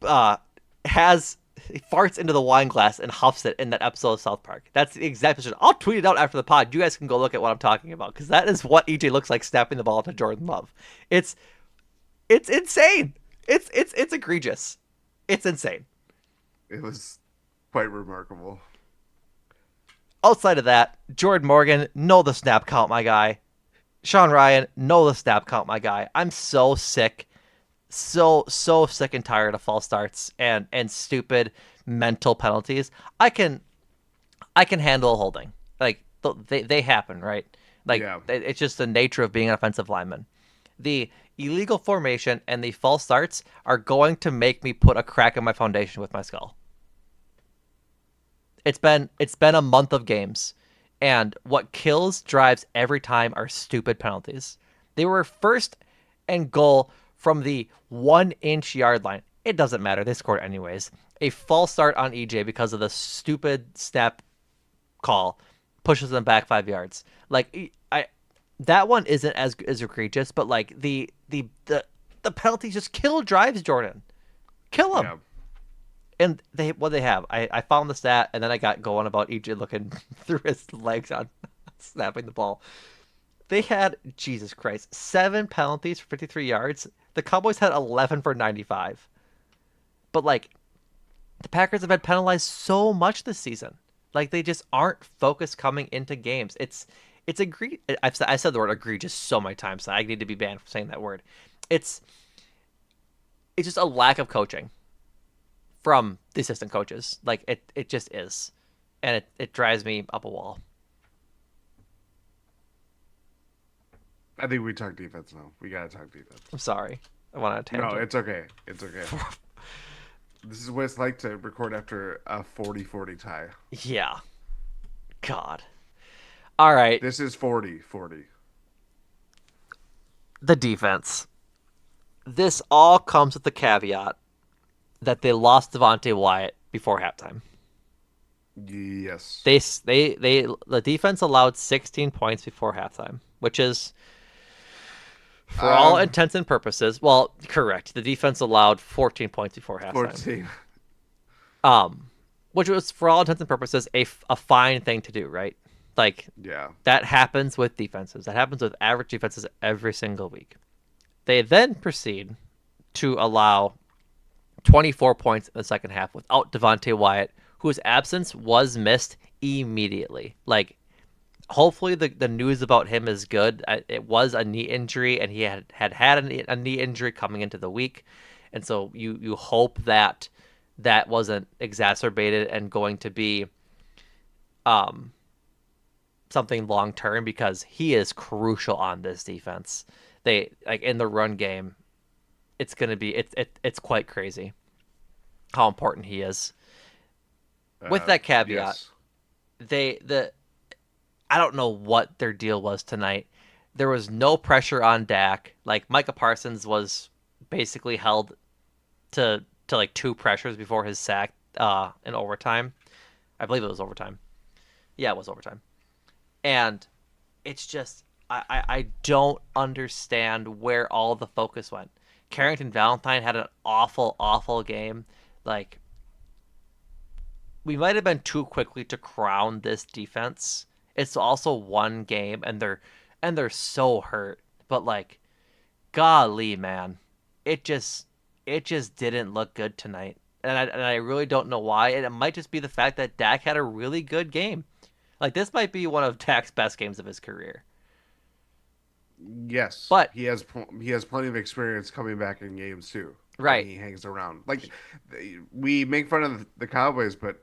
uh has he farts into the wine glass and huffs it in that episode of South Park. That's the exact position. I'll tweet it out after the pod. You guys can go look at what I'm talking about because that is what EJ looks like snapping the ball to Jordan Love. It's it's insane. It's egregious. It's insane. It was quite remarkable. Outside of that, Jordan Morgan, know the snap count, my guy. Sean Ryan, know the snap count, my guy. I'm so sick, so sick and tired of false starts and stupid mental penalties. I can handle holding. Like they happen, right? Like Yeah. it's just the nature of being an offensive lineman. The illegal formation and the false starts are going to make me put a crack in my foundation with my skull. It's been a month of games, and what kills drives every time are stupid penalties. They were first and goal from the 1 inch yard line. It doesn't matter. They scored anyways. A false start on EJ because of the stupid snap call pushes them back 5 yards. Like I, that one isn't as egregious, but like the penalties just kill drives, Jordan. Kill them. Yeah. And they have. I found the stat, and then I got going about EJ looking through his legs on snapping the ball. They had, Jesus Christ, 7 penalties for 53 yards. The Cowboys had 11 for 95. But like, the Packers have been penalized so much this season. Like they just aren't focused coming into games. It's I said the word egregious so many times. So I need to be banned from saying that word. It's it's just a lack of coaching from the assistant coaches. Like it just is, and it drives me up a wall. I think we talk defense now. We gotta talk defense. I'm sorry. I went on a No, tangent. it's okay. It's okay. This is what it's like to record after a 40-40 tie. Yeah. God. All right. This is 40-40. The defense. This all comes with the caveat that they lost Devontae Wyatt before halftime. Yes. The defense allowed 16 points before halftime, which is for all intents and purposes, well, correct. The defense allowed 14 points before halftime. 14. Which was for all intents and purposes a fine thing to do, right? Like Yeah. that happens with defenses. That happens with average defenses every single week. They then proceed to allow 24 points in the second half without Devontae Wyatt, whose absence was missed immediately. Like, hopefully the news about him is good. It was a knee injury, and he had a knee injury coming into the week, and so you hope that that wasn't exacerbated and going to be something long term, because he is crucial on this defense. They like in the run game, it's gonna be it's quite crazy how important he is. With that caveat, Yes. the I don't know what their deal was tonight. There was no pressure on Dak. Like Micah Parsons was basically held to like 2 pressures before his sack in overtime. I believe it was overtime. Yeah, it was overtime. And it's just I don't understand where all the focus went. Carrington Valentine had an awful game. Like, we might have been too quickly to crown this defense. It's also one game, and they're so hurt. But like, golly, man, it just didn't look good tonight, and I really don't know why. And it might just be the fact that Dak had a really good game. Like, this might be one of Dak's best games of his career. Yes. But he has plenty of experience coming back in games too. right, And he hangs around. Like, we make fun of the Cowboys, but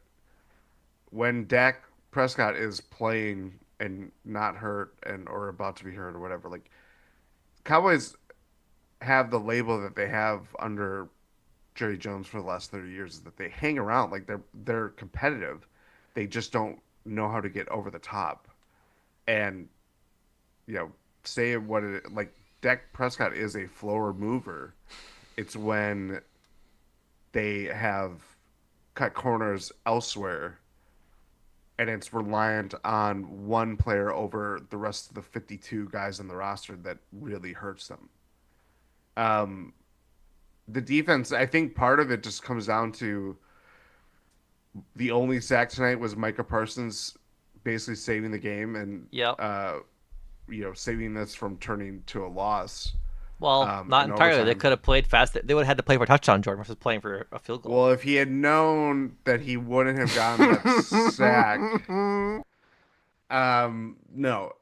when Dak Prescott is playing and not hurt and or about to be hurt or whatever, like, Cowboys have the label that they have under Jerry Jones for the last 30 years, is that they hang around. Like, they're competitive. They just don't know how to get over the top. And say what it like. Dak Prescott is a floor mover. It's when they have cut corners elsewhere, and it's reliant on one player over the rest of the 52 guys on the roster that really hurts them. The defense, I think part of it just comes down to the only sack tonight was Micah Parsons basically saving the game and yep. saving this from turning to a loss. Well, not in entirely. They overtime. could have played fast. They would have had to play for a touchdown, Jordan, versus playing for a field goal. Well, if he had known that he wouldn't have gotten that sack, no.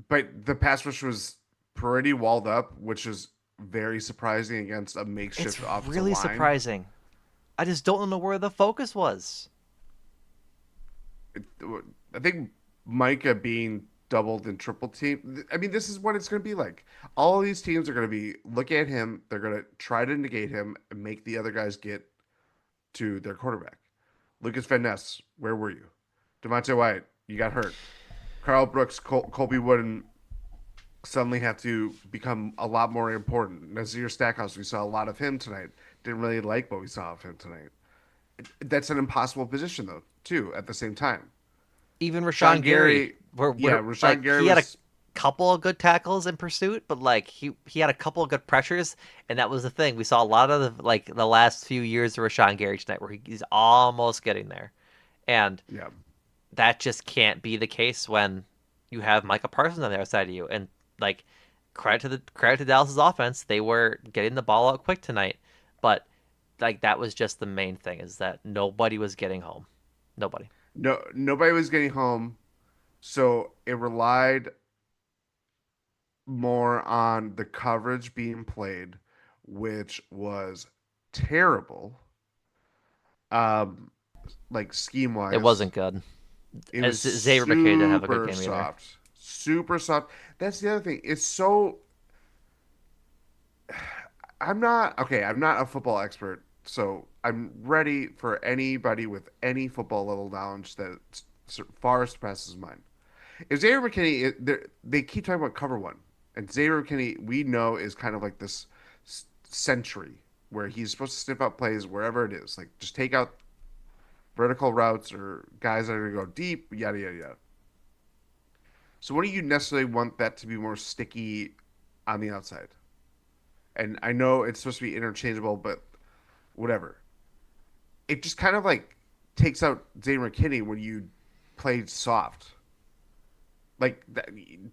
But the pass rush was pretty walled up, which is very surprising against a makeshift It's offensive really line. surprising. I just don't know where the focus was. I think Micah being doubled and triple team. I mean, this is what it's going to be like. All of these teams are going to be look at him. They're going to try to negate him and make the other guys get to their quarterback. Lucas Van Ness, where were you? Devontae White, you got hurt. Carl Brooks, Colby Wooden suddenly have to become a lot more important. Nazir Stackhouse, we saw a lot of him tonight. Didn't really like what we saw of him tonight. That's an impossible position, though, too, at the same time. Even Rashawn Rashawn Gary, Gary, we're yeah, Rashawn like Gary he had a was, couple of good tackles in pursuit, but like he had a couple of good pressures, and that was the thing. We saw a lot of the last few years of Rashawn Gary tonight, where he's almost getting there, and yeah, that just can't be the case when you have Micah Parsons on the other side of you. And like credit to Dallas's offense, they were getting the ball out quick tonight, but like that was just the main thing is that nobody was getting home. Nobody. nobody was getting home, so it relied more on the coverage being played, which was terrible. Um, like scheme It wise, wasn't good. it As was Xavier McKinney didn't have a good super game either. soft, super soft. That's the other thing. It's so. I'm not okay. I'm not a football expert, so I'm ready for anybody with any football level knowledge that far surpasses mine. If Xavier McKinney, they keep talking about cover one, and Xavier McKinney, we know is kind of like this century where he's supposed to sniff out plays wherever it is, like just take out vertical routes or guys that are going to go deep, yada yada yada. So, what do you necessarily want that to be more sticky on the outside? And I know it's supposed to be interchangeable, but whatever. It just kind of like takes out Xavier McKinney when you play soft. Like,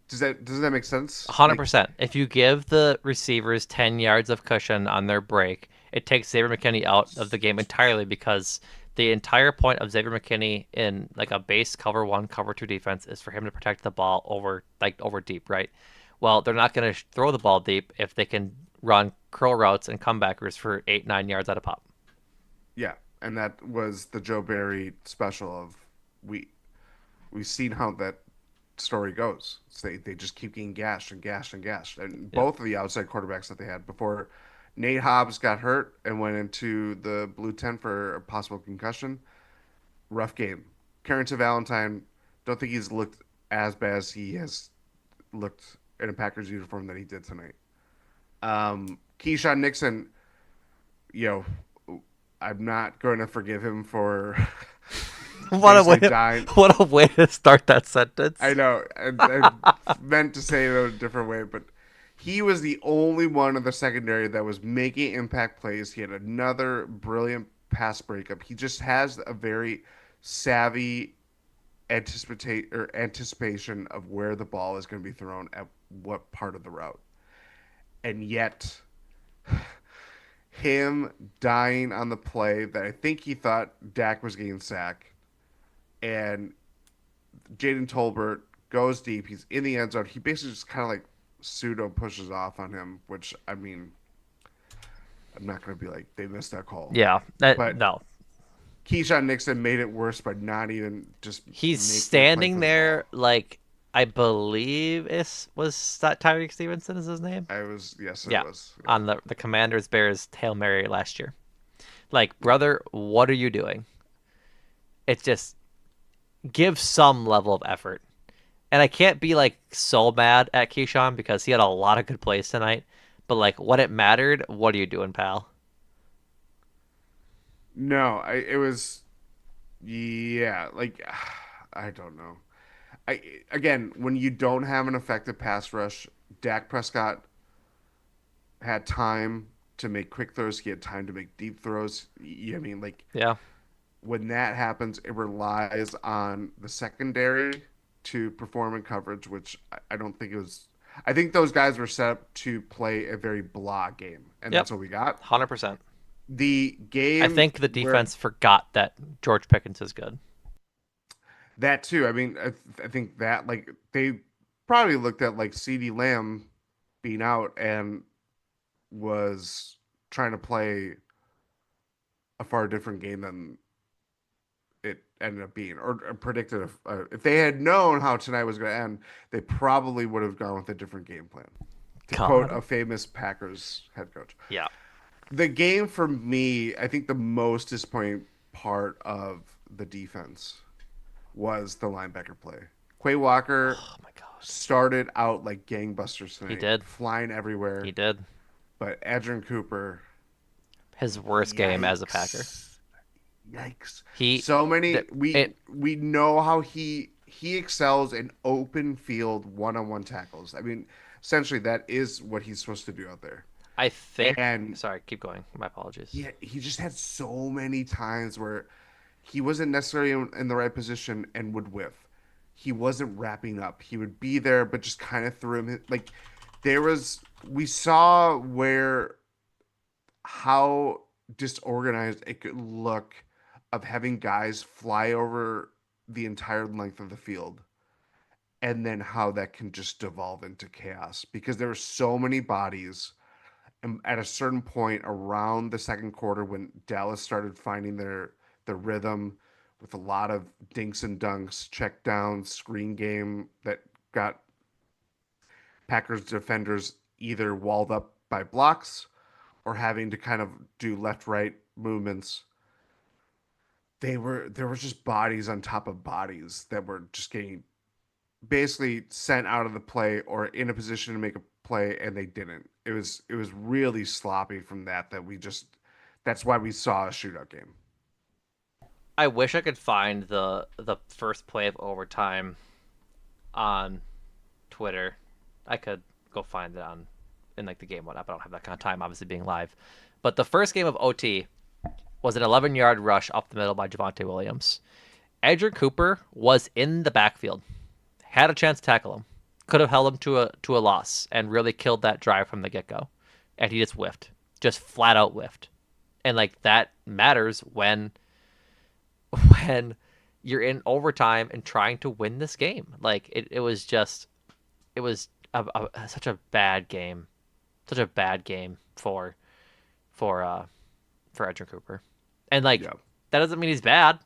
does that make sense? Like, 100%. If you give the receivers 10 yards of cushion on their break, it takes Xavier McKinney out of the game entirely because the entire point of Xavier McKinney in like a base cover one, cover two defense is for him to protect the ball over deep, right? Well, they're not going to throw the ball deep if they can run curl routes and comebackers for 8, 9 yards at a pop. yeah, and that was the Joe Barry special of we we've seen how that story goes. So they just keep getting gashed and gashed and gashed. And Yep. both of the outside quarterbacks that they had before Nate Hobbs got hurt and went into the blue tent for a possible concussion. Rough game. Carrington Valentine, don't think he's looked as bad as he has looked in a Packers uniform that he did tonight. Keyshawn Nixon, you know, I'm not going to forgive him for What a way basically to, dying. what a way to start that I sentence. know. I meant to say it in a different way, but he was the only one in the secondary that was making impact plays. He had another brilliant pass breakup. He just has a very savvy anticipation of where the ball is going to be thrown at what part of the route. And yet, him dying on the play that I think he thought Dak was getting sacked, and Jaden Tolbert goes deep. He's in the end zone. He basically just kind of like pseudo pushes off on him, which I mean, I'm not going to be like they missed that call, Yeah, but no. Keyshawn Nixon made it worse by not even just He's making a play standing for the there ball. like I believe was that Tyreek Stevenson is his name? I was yes, it Yeah, was. Yeah. on the Commanders Bears Hail Mary last year. Like, brother, what are you doing? It's just give some level of effort. And I can't be like so mad at Keyshawn because he had a lot of good plays tonight. But like when it mattered, what are you doing, pal? No, it was yeah, like I don't know. I again, when you don't have an effective pass rush, Dak Prescott had time to make quick throws. He had time to make deep throws. I mean, like Yeah. when that happens, it relies on the secondary to perform in coverage, which I don't think it was. I think those guys were set up to play a very blah game, and Yep. that's what we got. 100%. The I game think the where defense forgot that George Pickens is good. that too. I mean, I think that like they probably looked at like C.D. Lamb being out and was trying to play a far different game than it ended up being, or predicted. If they had known how tonight was going to end, they probably would have gone with a different game plan. To quote God. a famous Packers head coach. Yeah. The game for me, I think the most disappointing part of the defense was the linebacker play. Quay Walker Oh my God. started out like gangbusters He tonight, did. flying He everywhere. did. But Adrian Cooper, His worst game as a Packer. yikes, yikes! He So many the it we know how he excels in open field one-on-one tackles. I mean, essentially that is what he's supposed to do out there. I think And sorry, keep going. My apologies. he just had so many times where he wasn't necessarily in the right position and would whiff. He wasn't wrapping up. He would be there, but just kind of threw him like there was. We saw where how disorganized it could look of having guys fly over the entire length of the field and then how that can just devolve into chaos because there were so many bodies. And at a certain point around the second quarter when Dallas started finding their rhythm with a lot of dinks and dunks, check downs, screen game that got Packers defenders either walled up by blocks or having to kind of do left right movements. There was just bodies on top of bodies that were just getting basically sent out of the play or in a position to make a play and they didn't. It was really sloppy from that we just that's why we saw a shootout game. I wish I could find the first play of overtime on Twitter. I could go find it on in like the game whatnot, but I don't have that kind of time, obviously being live. But the first game of OT was an 11-yard rush up the middle by Javonte Williams. Edger Cooper was in the backfield, had a chance to tackle him, could have held him to a loss, and really killed that drive from the get go, and he just whiffed, just flat out whiffed, and like that matters when you're in overtime and trying to win this game. Like it was just it was such a bad game, such a bad game for uh for Edger Cooper, and like Yeah. that doesn't mean he's bad.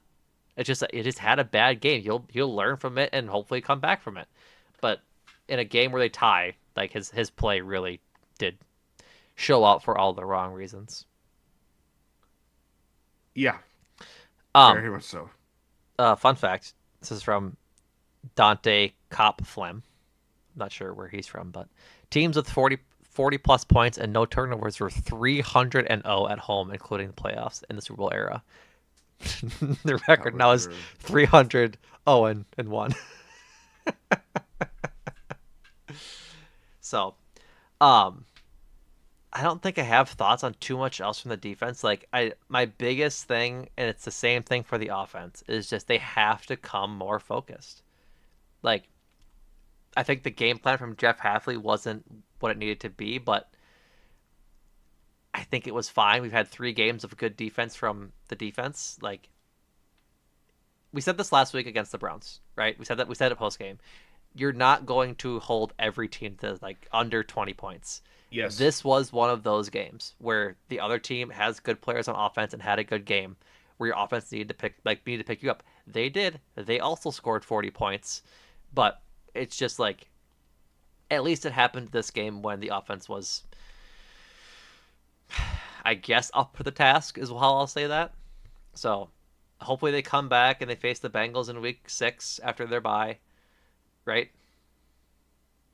It just had a bad game. He'll learn from it and hopefully come back from it. But in a game where they tie, like his play really did show out for all the wrong reasons. Yeah, Um, very much so. fun fact. This is from Dante Cop Flem. Not sure where he's from, but teams with 40 plus points and no turnovers were 300-0 at home, including the playoffs in the Super Bowl era. The record now is 300-0 and 1. So, um, I don't think I have thoughts on too much else from the defense. Like my biggest thing, and it's the same thing for the offense, is just they have to come more focused. Like I think the game plan from Jeff Hafley wasn't what it needed to be, but I think it was fine. We've had 3 games of good defense from the defense. Like we said this last week against the Browns, right? We said it post game. You're not going to hold every team to like under 20 points. Yes. This was one of those games where the other team has good players on offense and had a good game where your offense needed to pick you up. They did. They also scored 40 points, but it's just like at least it happened this game when the offense was I guess up for the task is how I'll say that. So hopefully they come back and they face the Bengals in week 6 after their bye, right?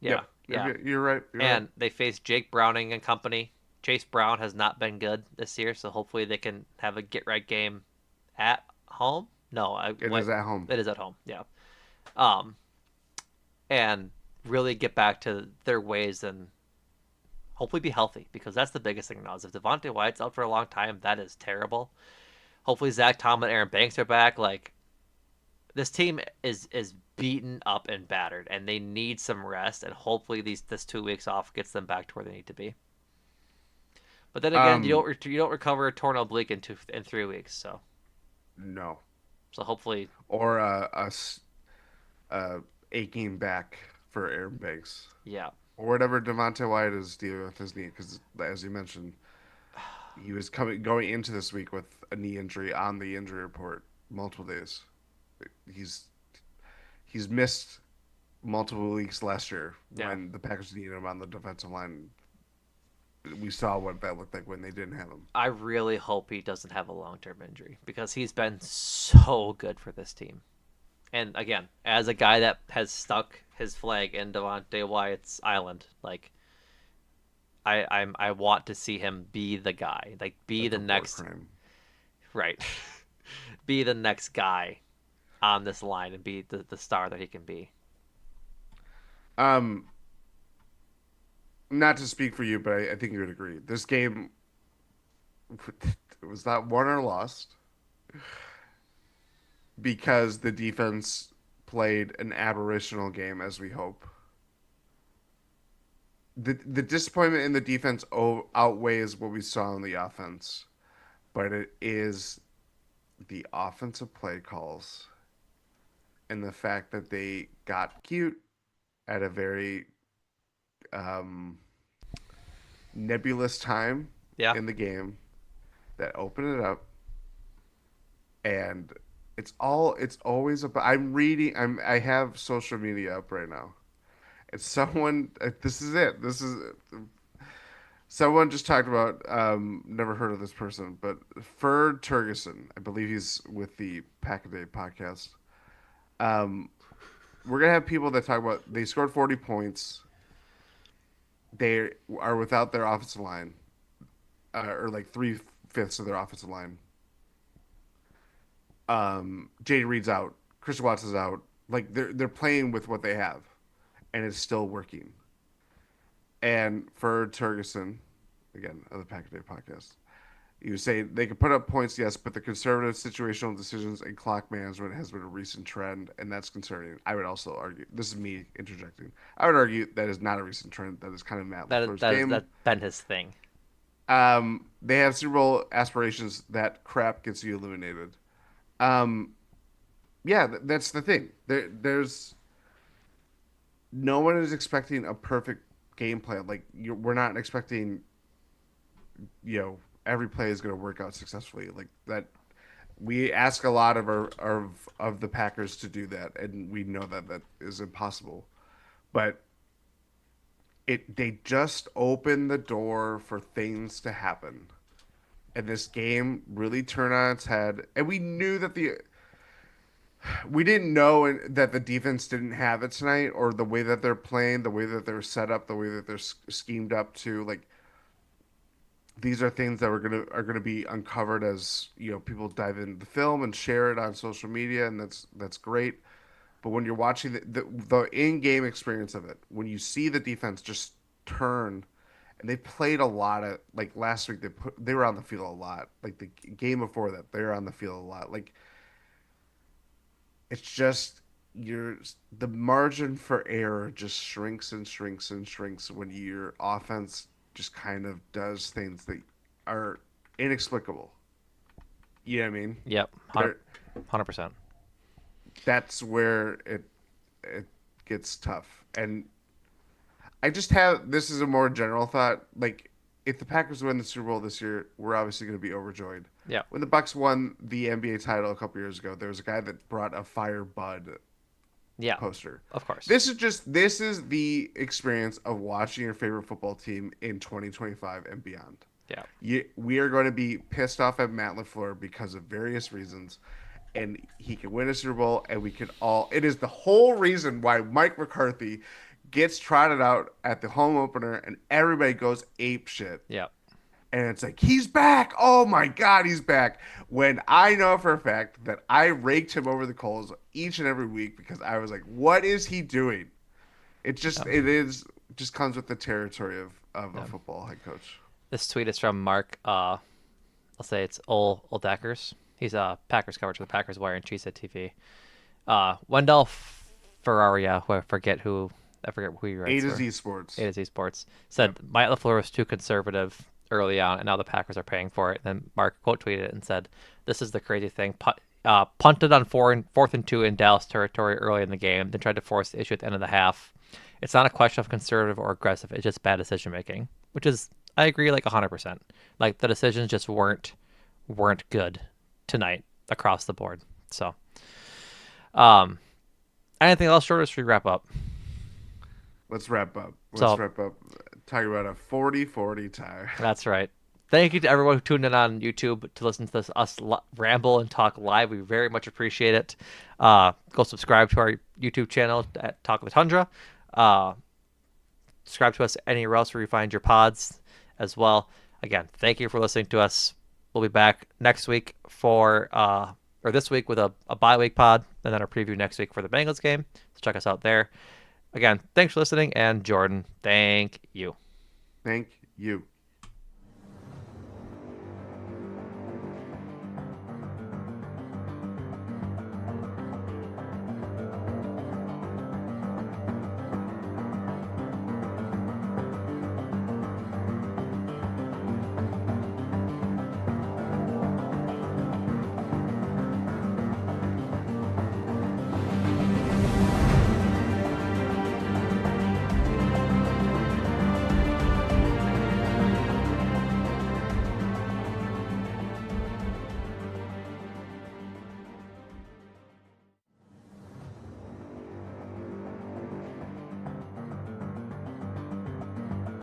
Yeah, Yep. yeah. You're right. You're right. And they face Jake Browning and company. Chase Brown has not been good this year, so hopefully they can have a get right game at home. No, It is at home. it is at home. Yeah. Um, and really get back to their ways and hopefully be healthy because that's the biggest thing now. Is if Devontae White's out for a long time, that is terrible. Hopefully Zach Tom and Aaron Banks are back. Like this team is beaten up and battered, and they need some rest. And hopefully this 2 weeks off gets them back to where they need to be. But then again, Um, you don't recover a torn oblique in 3 weeks. no. So hopefully, Or aching back for Aaron Banks yeah, or whatever Devontae Wyatt is dealing with his knee because as you mentioned, he was going into this week with a knee injury on the injury report multiple days. He's he's missed multiple weeks last year Yeah. when the Packers needed him on the defensive line. We saw what that looked like when they didn't have him. I really hope he doesn't have a long-term injury because he's been so good for this team. And again, as a guy that has stuck his flag in Devontae Wyatt's island, like I want to see him be the guy, like be That's the a war next crime. right, be the next guy on this line and be the star that he can be. Um, Not to speak for you, but I think you would agree. This game was not won or lost because the defense played an aberrational game, as we hope. The disappointment in the defense outweighs what we saw in the offense, but it is the offensive play calls and the fact that they got cute at a very um, nebulous time Yeah, in the game that opened it up, and it's always about. I have social media up right now. It's someone. This is it. This is someone just talked about. Never heard of this person, but Ferd Turgeson. I believe he's with the Pack a Day podcast. Um, we're gonna have people that talk about they scored 40 points. They are without their offensive line, or like three-fifths of their offensive line. Jay Reed's out, Chris Watts is out. Like they're playing with what they have, and it's still working. And for Turgeson, again, of the Pack a Day podcast, you say they can put up points, yes, but the conservative situational decisions and clock management has been a recent trend, and that's concerning. I would also argue this is me interjecting. I would argue that is not a recent trend. That is kind of Matt LaFleur's game. that's been his thing. They have Super Bowl aspirations. That crap gets you eliminated. Um, yeah, that's the thing. There's no one is expecting a perfect game plan. Like we're not expecting, every play is going to work out successfully. Like that, we ask a lot of of the Packers to do that, and we know that that is impossible. But they just open the door for things to happen, and this game really turned on its head. And we knew that we didn't know that the defense didn't have it tonight, or the way that they're playing, the way that they're set up, the way that they're schemed up to. Like these are things that are gonna be uncovered as people dive into the film and share it on social media, and that's great. But when you're watching the in-game experience of it, when you see the defense just turn, and they played a lot of like last week, they were on the field a lot. Like the game before that, they were on the field a lot. Like it's just the margin for error just shrinks and shrinks and shrinks when your offense just kind of does things that are inexplicable. You know what I mean? Yep, They're, 100%. that's where it gets tough. And I just have this is a more general thought. Like if the Packers win the Super Bowl this year, we're obviously going to be overjoyed. Yeah, When the Bucks won the NBA title a couple years ago, there was a guy that brought a Fire Bud yeah, poster. of course. This is the experience of watching your favorite football team in 2025 and beyond. Yeah, We are going to be pissed off at Matt LaFleur because of various reasons, and he can win a Super Bowl, and we can all. It is the whole reason why Mike McCarthy gets trotted out at the home opener, and everybody goes ape shit. yeah. And it's like, he's back. Oh my God, he's back. When I know for a fact that I raked him over the coals each and every week because I was like, what is he doing? Yeah. Just comes with the territory of a Yeah. football head coach. This tweet is from Mark. I'll say it's Oldackers. He's Packers coverage for the Packers Wire and Cheesehead TV. Wendell Ferraria, who I forget who he A writes to for. Z Sports. A to Z Sports said Matt LaFleur was too conservative early on, and now the Packers are paying for it. And then Mark quote tweeted it and said, "This is the crazy thing. Punted on fourth and 2 in Dallas territory early in the game, then tried to force the issue at the end of the half. It's not a question of conservative or aggressive. It's just bad decision making." Which is, I agree, like 100%. Like the decisions just weren't good tonight across the board. So, um, anything else, short as we wrap up? Let's wrap up. Let's So wrap up. Talking about a 40-40 tie. that's right. Thank you to everyone who tuned in on YouTube to listen to us ramble and talk live. We very much appreciate it. Go subscribe to our YouTube channel at Talk of the Tundra. Uh, Subscribe to us anywhere else where you find your pods as well. Again, thank you for listening to us. We'll be back next week or this week with a bye week pod, and then our preview next week for the Bengals game. So check us out there. Again, thanks for listening, and Jordan, thank you. Thank you.